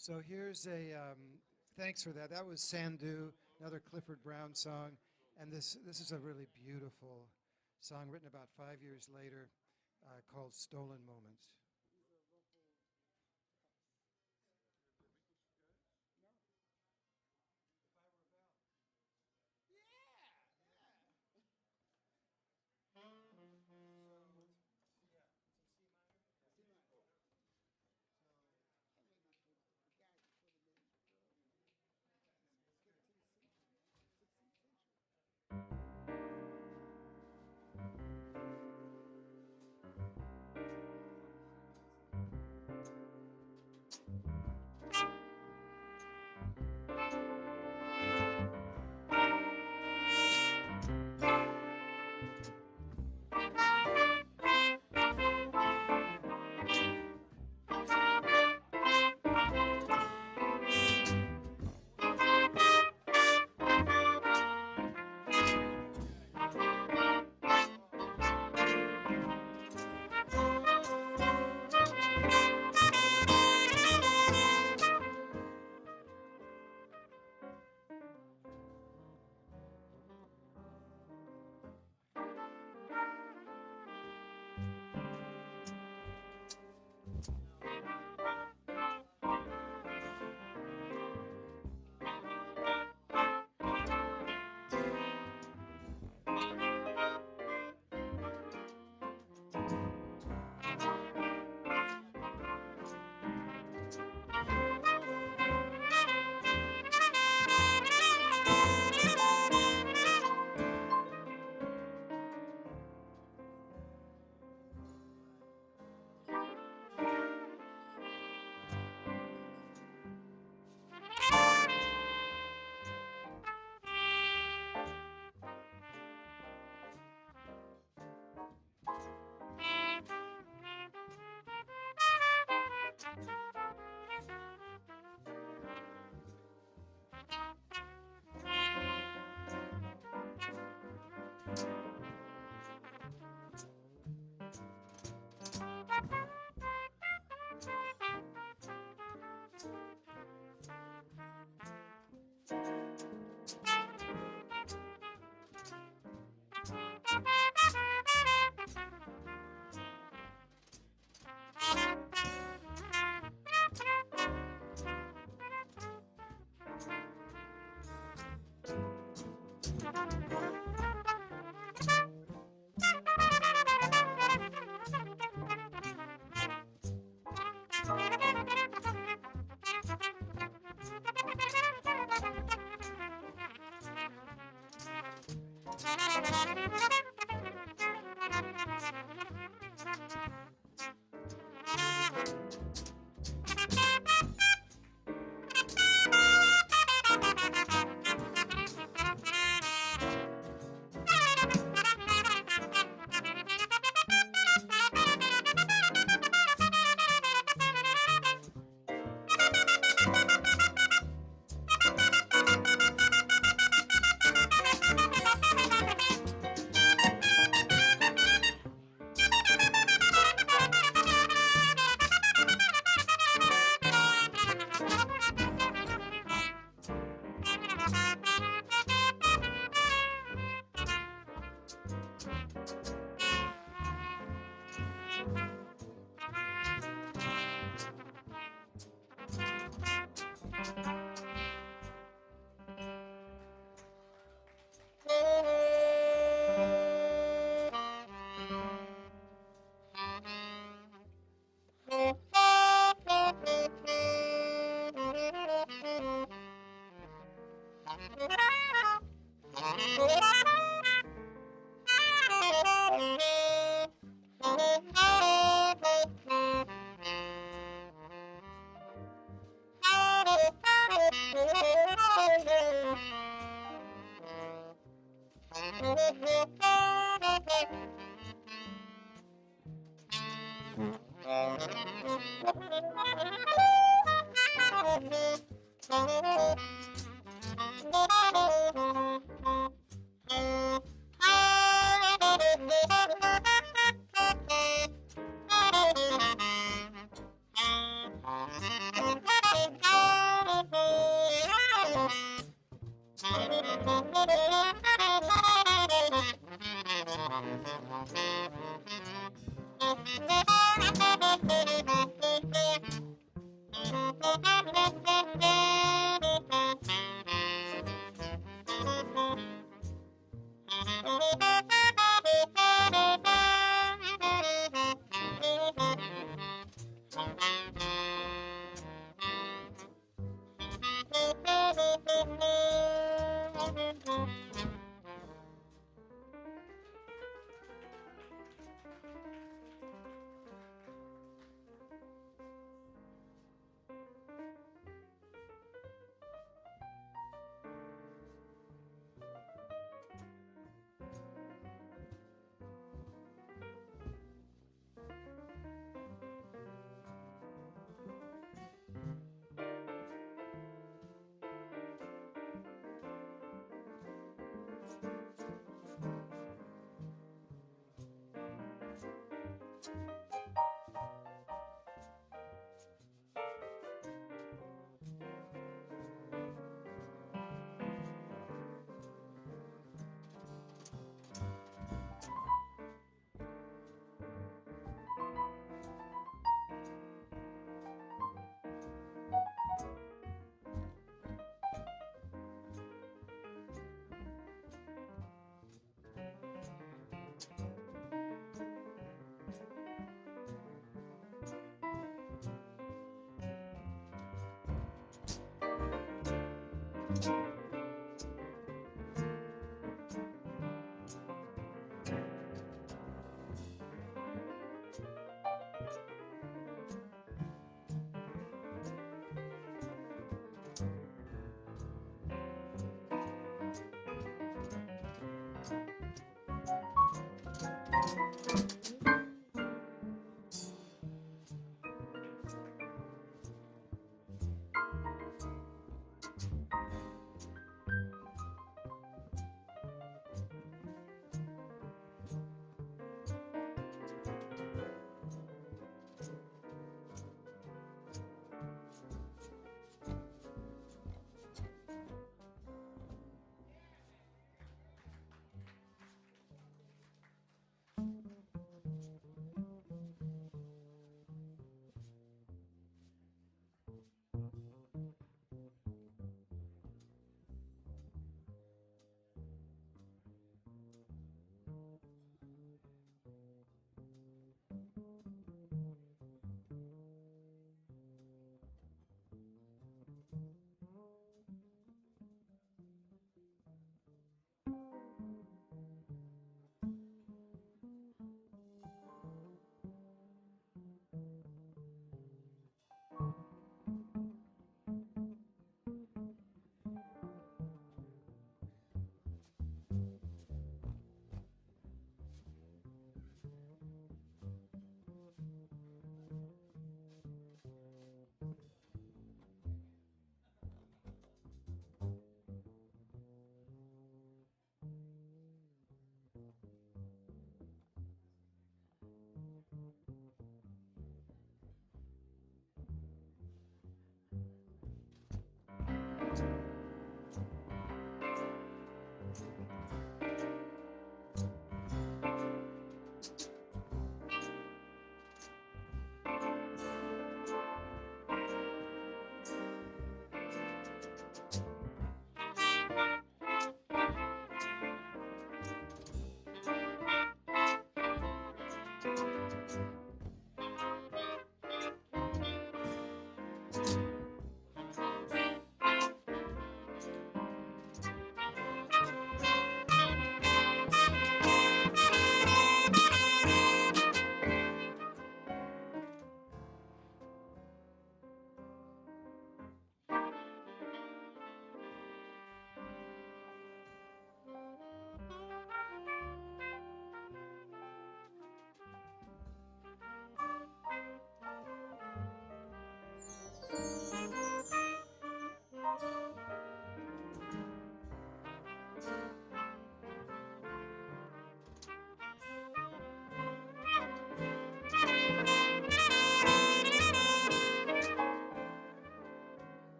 So here's thanks for that. That was Sandu, another Clifford Brown song. And this is a really beautiful song written about 5 years later called Stolen Moments.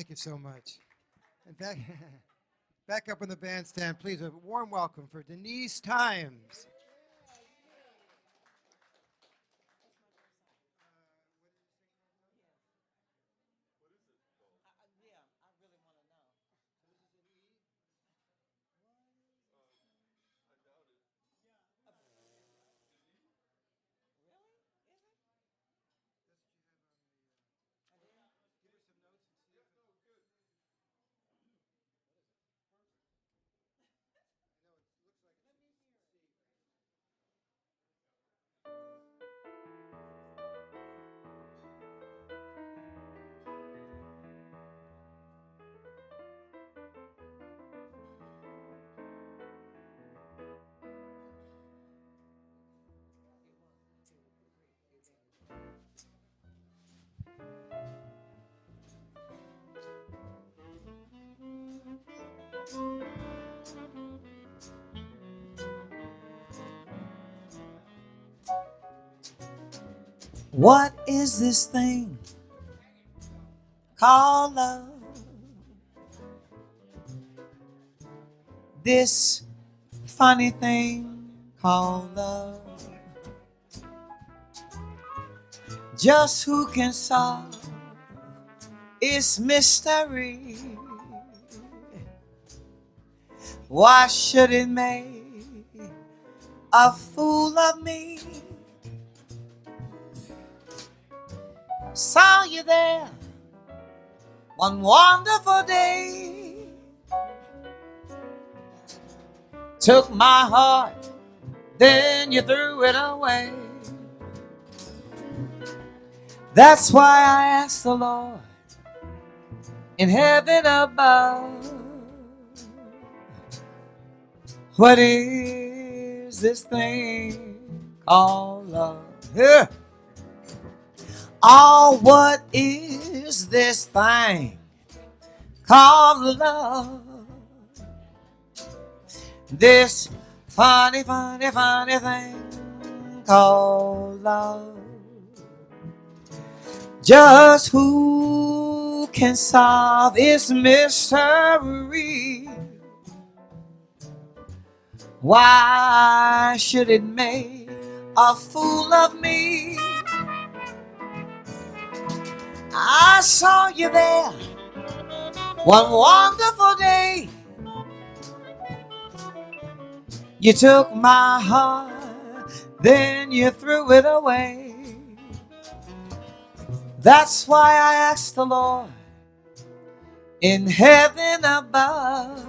Thank you so much. And back, back up in the bandstand, please, a warm welcome for Denise Times. What is this thing called love? This funny thing called love. Just who can solve its mystery? Why should it make a fool of me? Saw you there one wonderful day. Took my heart, then you threw it away. That's why I asked the Lord in heaven above, what is this thing called love? Yeah. Oh, what is this thing called love? This funny, funny, funny thing called love. Just who can solve its mystery? Why should it make a fool of me? I saw you there one wonderful day. You took my heart, then you threw it away. That's why I asked the Lord in heaven above,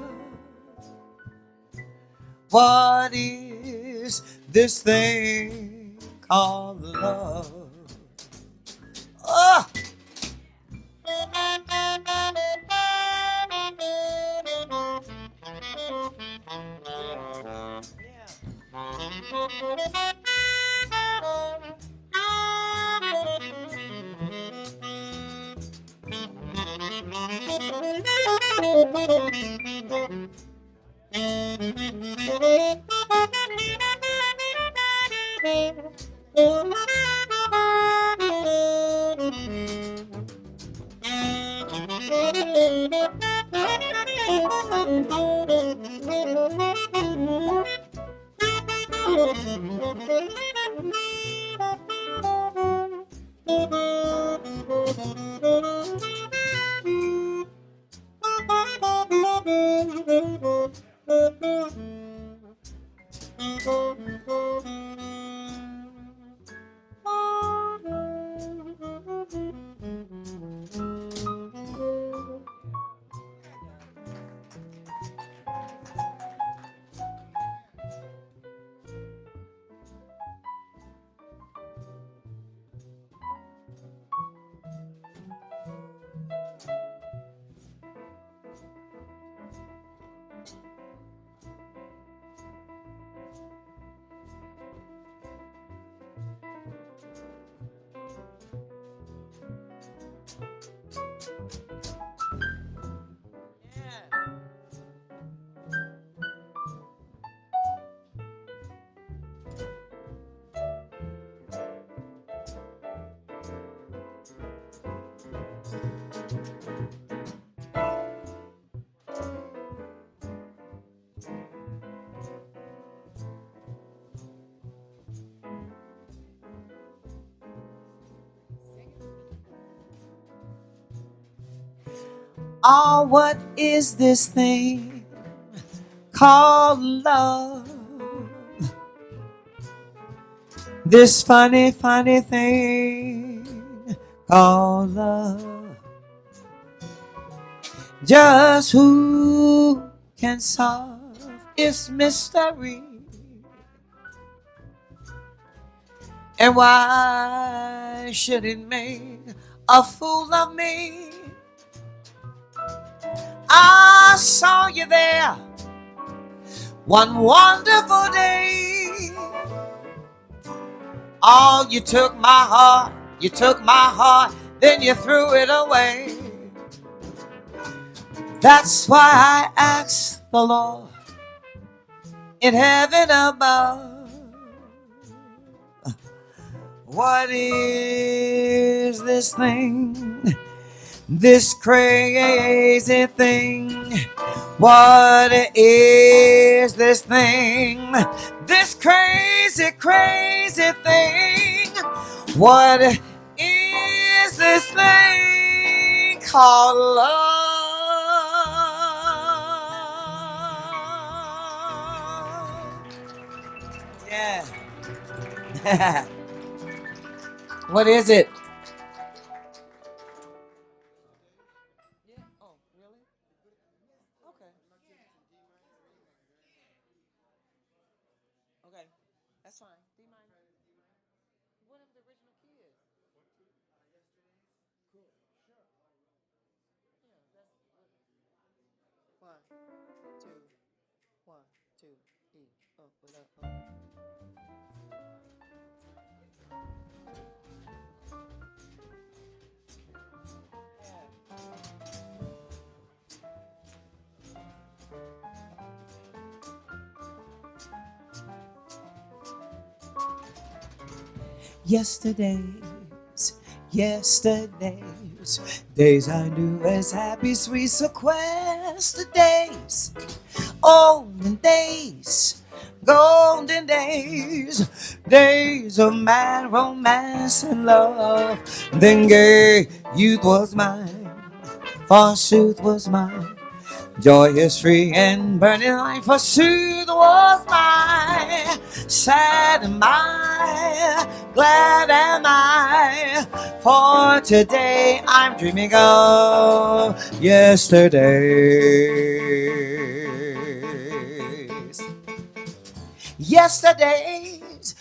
what is this thing called love? Oh! Oh, what is this thing called love? This funny, funny thing called love. Just who can solve its mystery? And why should it make a fool of me? I saw you there one wonderful day. Oh, you took my heart, then you threw it away. That's why I asked the Lord in heaven above, what is this thing? This crazy thing? What is this thing? This crazy, crazy thing? What is this thing called love? Yeah. What is it? Oh, really? Okay. Okay, that's fine. D minor. Whatever the original key is. Cool. Sure. Yeah, that's one, two, 1, 2, E. Up with up. Yesterdays, days I knew as happy, sweet, sequestered days, olden days, golden days, days of mad romance and love. Then gay youth was mine, forsooth was mine. Joyous, free, and burning life, forsooth was mine. Sad am I, glad am I, for today I'm dreaming of yesterdays. Yesterdays,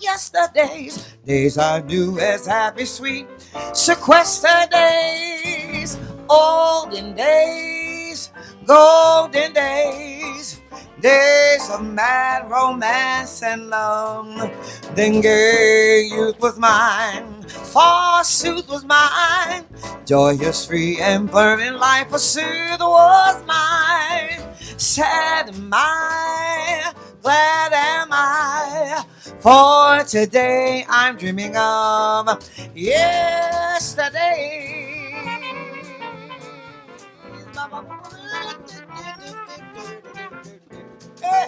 yesterdays, days I knew as happy, sweet, sequestered days, olden days, golden days, days of mad romance and love. Then gay youth was mine, forsooth was mine. Joyous, free, and burning life, forsooth was mine. Sad am I, glad am I, for today I'm dreaming of yesterday. Hey.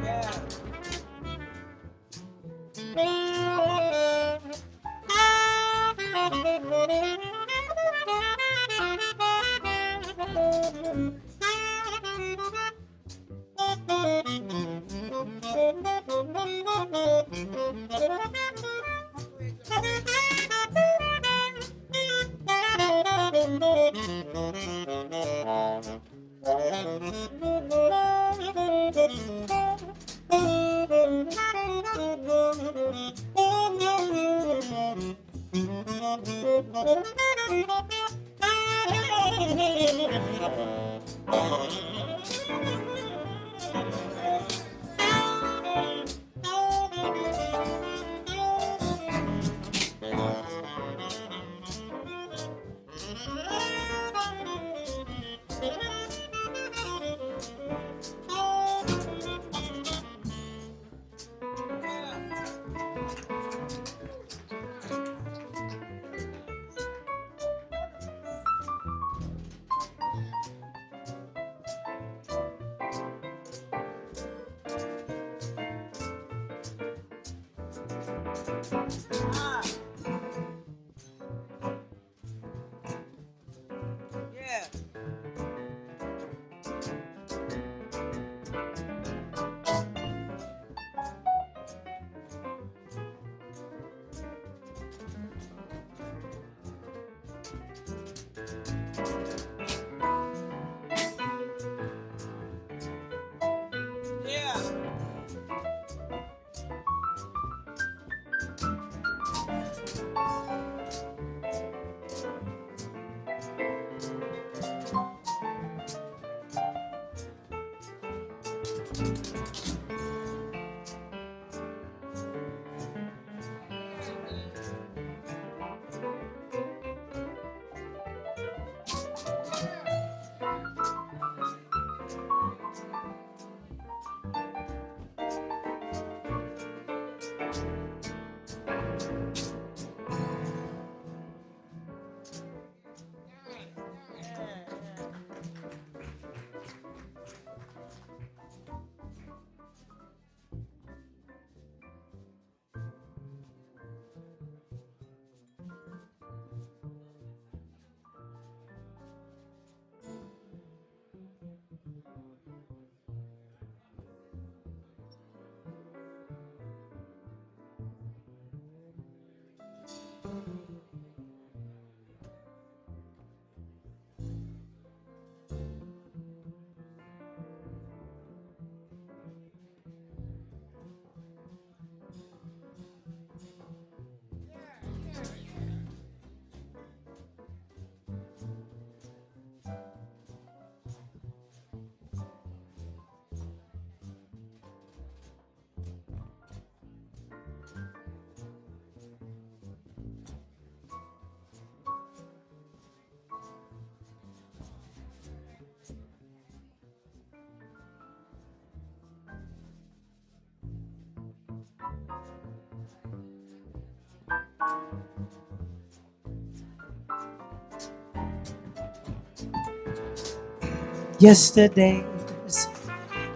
Yeah. Yeah. Yeah. Yesterdays,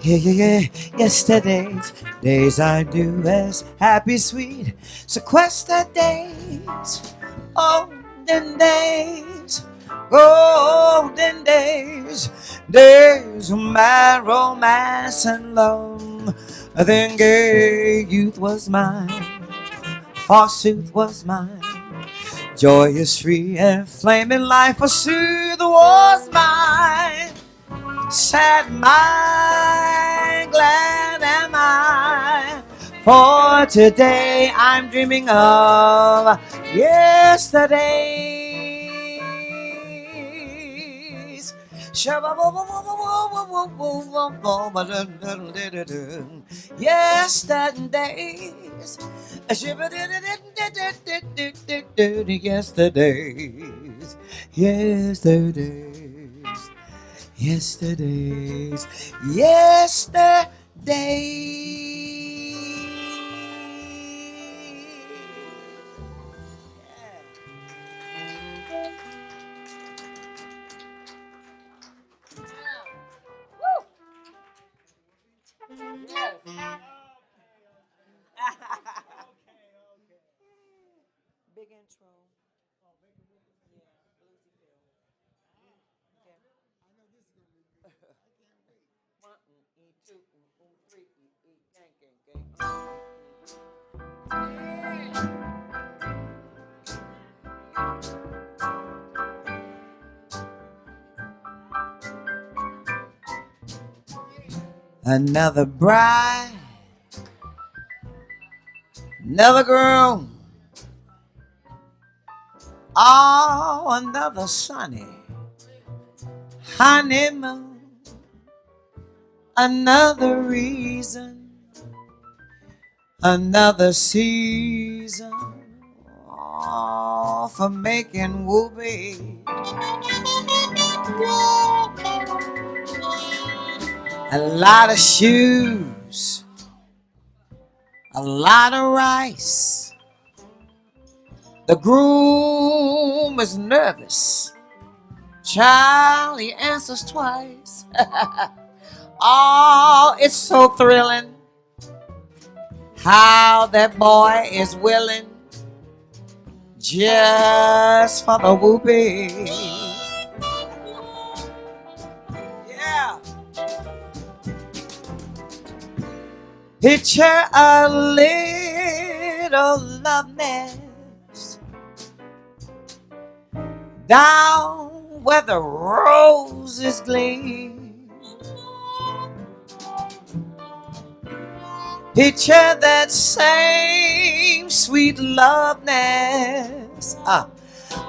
yeah. Yesterday's days I knew as happy, sweet, sequester days, olden days, golden days, days of mad romance and love. Then gay youth was mine, forsooth was mine. Joyous, free, and flaming life, forsooth was mine. Sad mind, glad am I, for today I'm dreaming of yesterdays. Yesterdays. Yesterdays. Yesterdays, Big intro. Another bride, another girl, Oh, another sunny honeymoon. Another reason, another season, oh, for making whoopee. A lot of shoes, a lot of rice. The groom is nervous. Charlie answers twice. Oh, it's so thrilling how that boy is willing just for the whoopee. Yeah. Picture a little love nest down where the roses gleam. Picture that same sweet love nest.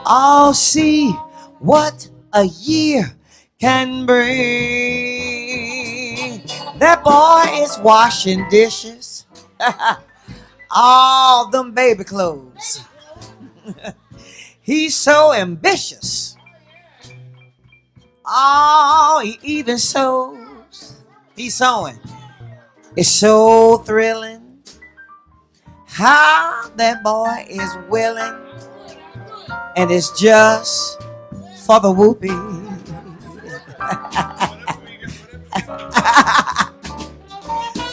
I'll see what a year can bring. That boy is washing dishes. All them baby clothes. He's so ambitious. Oh, he even sews. He's sewing. It's so thrilling how that boy is willing, and it's just for the whoopee.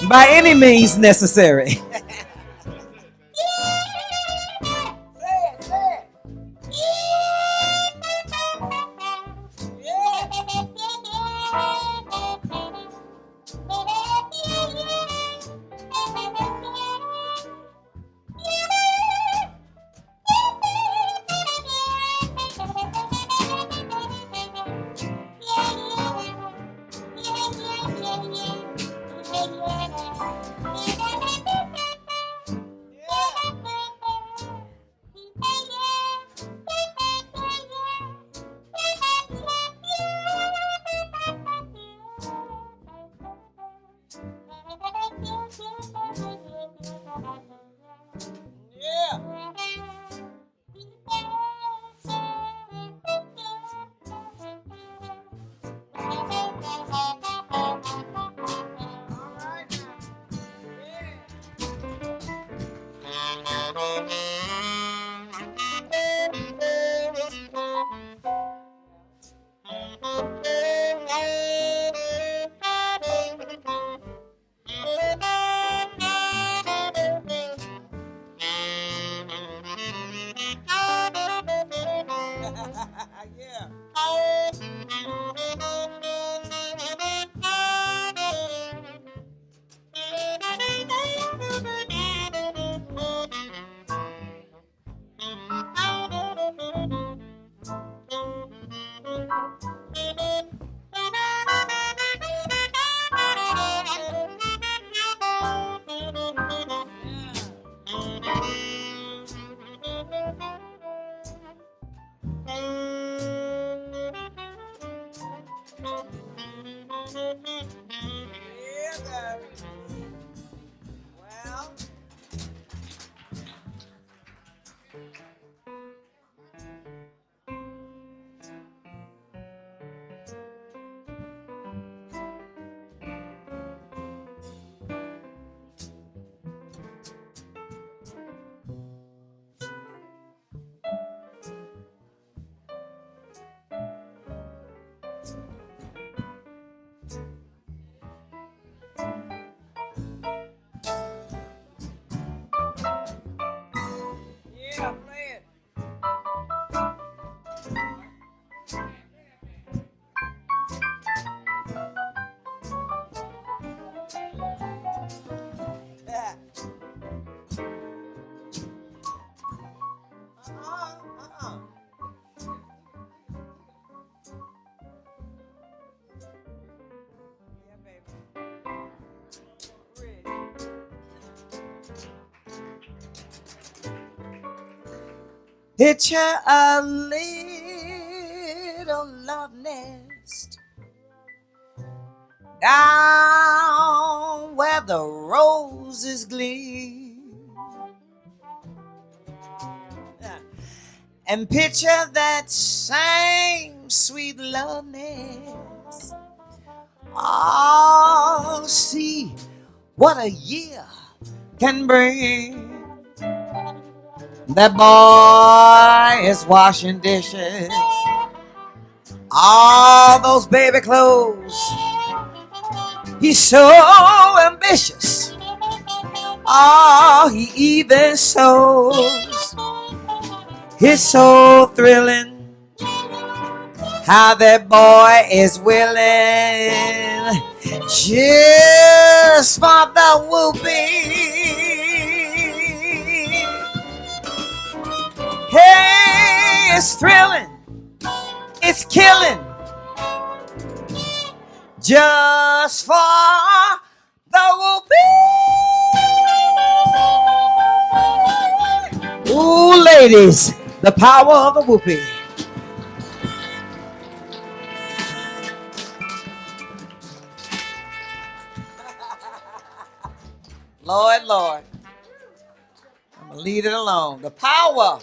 By any means necessary. Picture a little love nest down where the roses gleam, and picture that same sweet loveliness. Oh, see what a year can bring. That boy is washing dishes, all those baby clothes. He's so ambitious. Oh, he even sews. It's so thrilling how that boy is willing just for the whoopee. Hey, it's thrilling, it's killing just for the whoopee. Ooh, ladies, the power of the whoopee. Lord, Lord, I'm going to leave it alone. The power.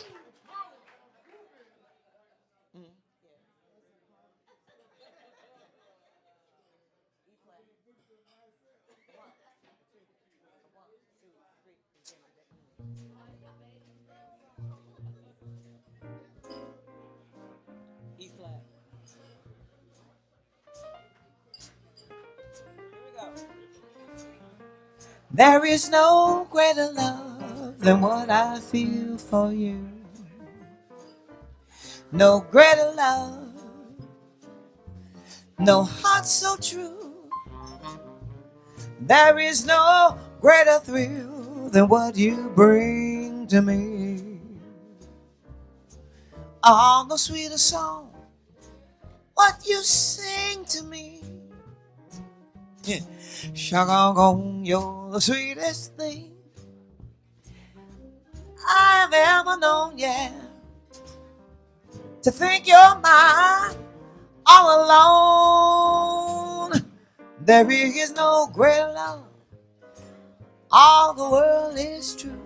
E flat. Here we go. There is no greater love than what I feel for you. No greater love, no heart so true. There is no greater thrill than what you bring to me. Oh, no sweeter song, what you sing to me. Shagong, you're the sweetest thing I've ever known, yeah. To think you're mine all alone. There is no greater love, all the world is true.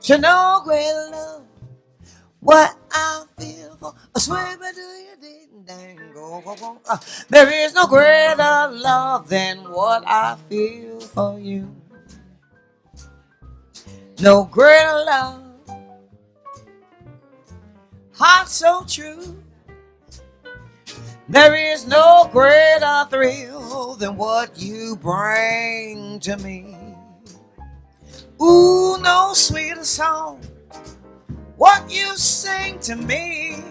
To no greater love, what I feel for. I swear by do you didn't dang go. There is no greater love than what I feel for you. No greater love, heart so true. There is no greater thrill than what you bring to me. Ooh, no sweeter song, what you sing to me.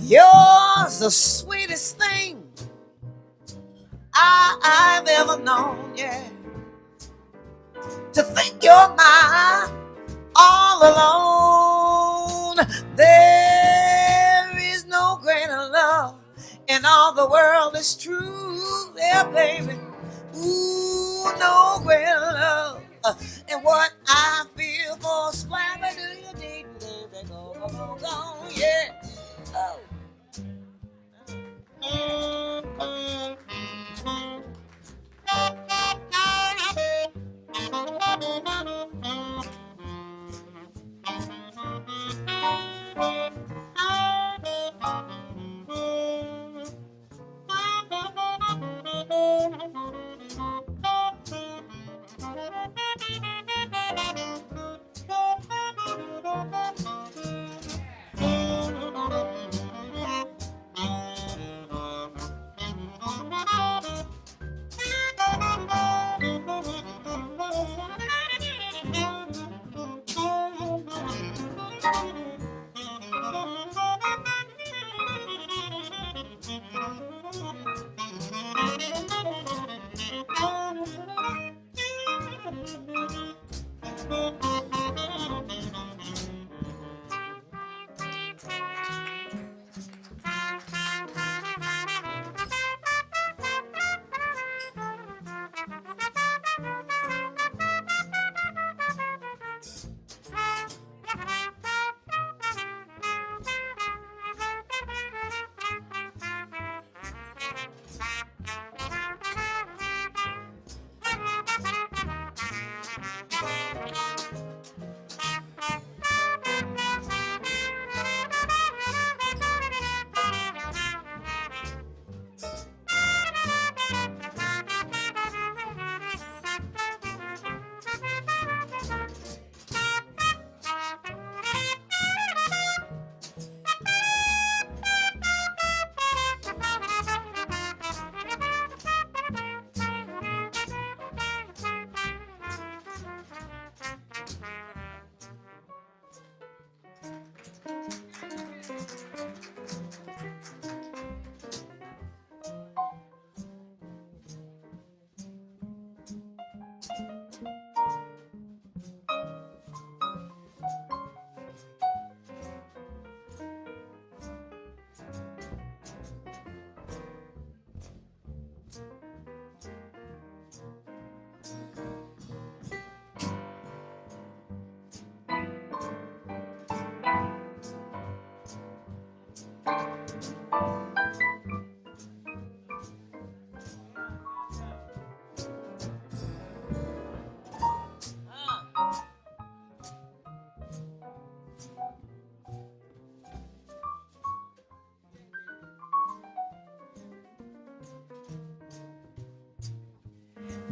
Yours the sweetest thing I've ever known, yeah. To think you're mine all alone. There is no greater love in all the world is true, yeah, baby. Ooh, no greater love. And what I feel for, splammer, do you need, baby? Go, go, go, go, yeah. Oh.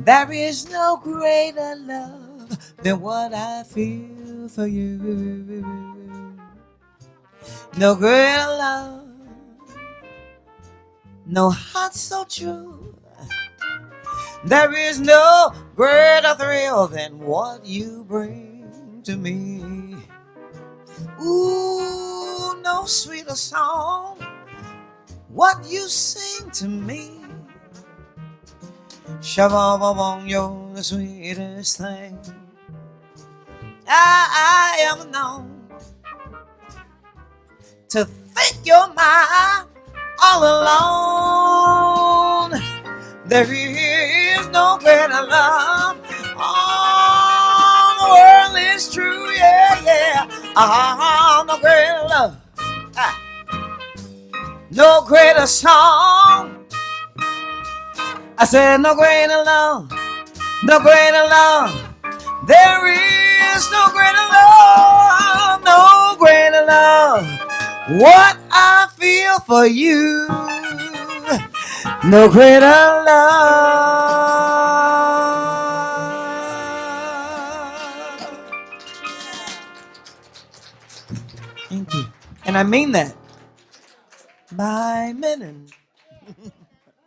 There is no greater love than what I feel for you. No greater love, no heart so true. There is no greater thrill than what you bring to me. Ooh, no sweeter song, what you sing to me. Shabba-ba-bong, you're the sweetest thing I ever known. To think you're mine all alone. There is no greater love. Oh, the world is true, yeah, yeah. No greater love. No greater song. I said no greater love. No greater love. There is no greater love. No greater love. What I feel for you. No greater love. Thank you. And I mean that. By men.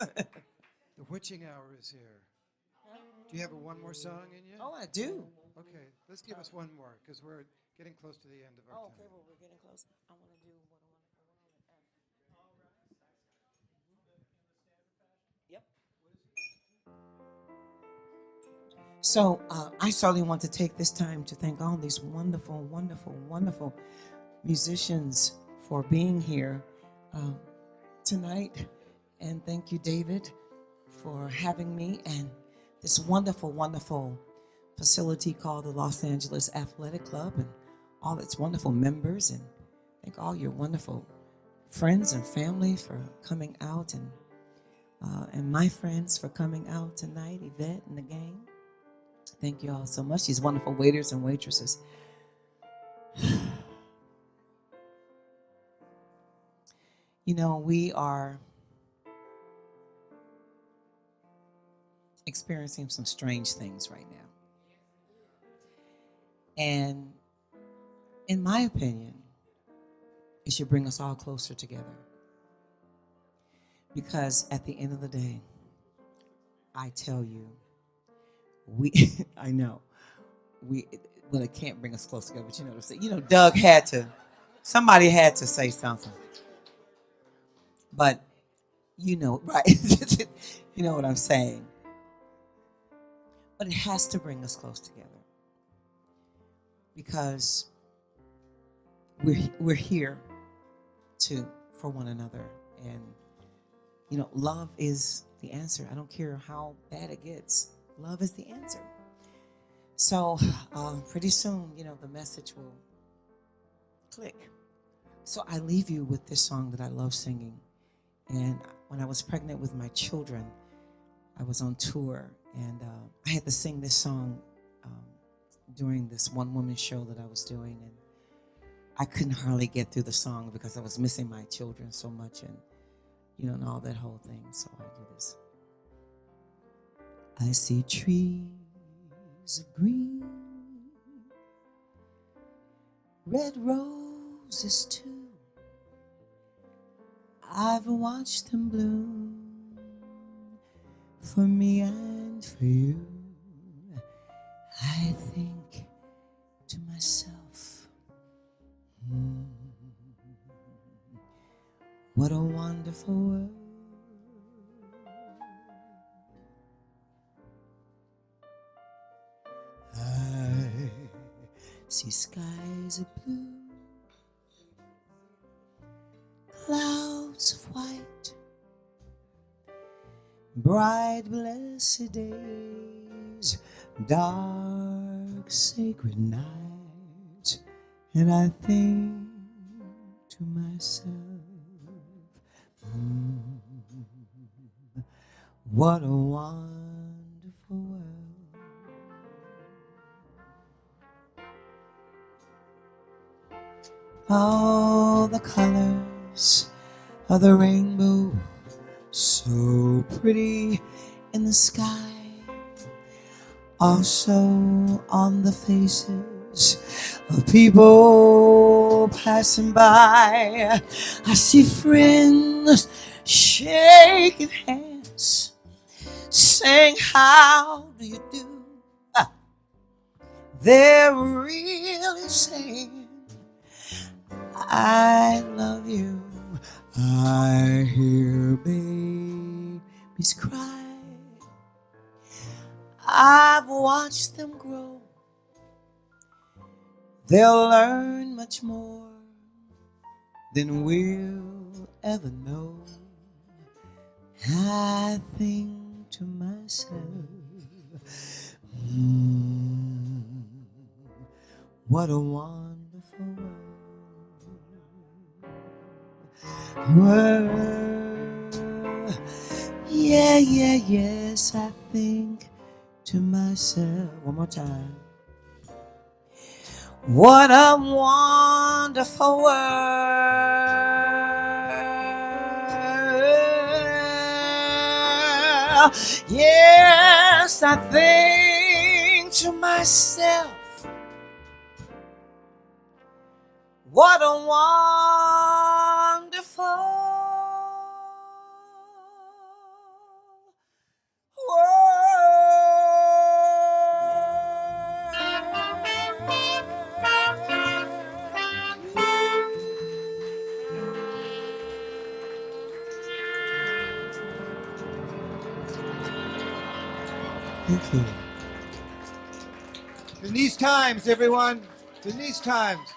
The witching hour is here. Do you have one more song in you? Oh, I do. Okay, let's give us one more because we're getting close to the end of our time. Okay, well, we're getting close. I want to do what I want. Yep. So I certainly want to take this time to thank all these wonderful, wonderful, wonderful musicians for being here tonight. And thank you, David, for having me and this wonderful, wonderful facility called the Los Angeles Athletic Club and all its wonderful members. And thank all your wonderful friends and family for coming out and my friends for coming out tonight, Yvette and the gang. Thank you all so much. These wonderful waiters and waitresses. You know, we are experiencing some strange things right now. And in my opinion, it should bring us all closer together. Because at the end of the day, I tell you, I know, well, it can't bring us close together, but you know what I'm saying? You know, somebody had to say something. But, you know, right, you know what I'm saying. But it has to bring us close together. Because we're here for one another. And, you know, love is the answer. I don't care how bad it gets. Love is the answer. So pretty soon, you know, the message will click. So I leave you with this song that I love singing. And when I was pregnant with my children, I was on tour, and I had to sing this song during this one-woman show that I was doing, and I couldn't hardly get through the song because I was missing my children so much, and you know, and all that whole thing. So I do this. I see trees of green, red roses too. I've watched them bloom for me and for you. I think to myself, what a wonderful world. I see skies of blue, clouds of white, bright blessed days, dark sacred nights, and I think to myself, What a wonderful world. All the colors of the rainbow, so pretty in the sky, also on the faces of people passing by. I see friends shaking hands, saying, how do you do? They're really saying, I love you. I hear babies cry. I've watched them grow. They'll learn much more than we'll ever know. I think to myself, what a wonderful world. Yeah, yeah, yes, I think to myself. One more time. What a wonderful world. Yes, I think to myself, what a wonderful Thank you. In these times, everyone, in these times,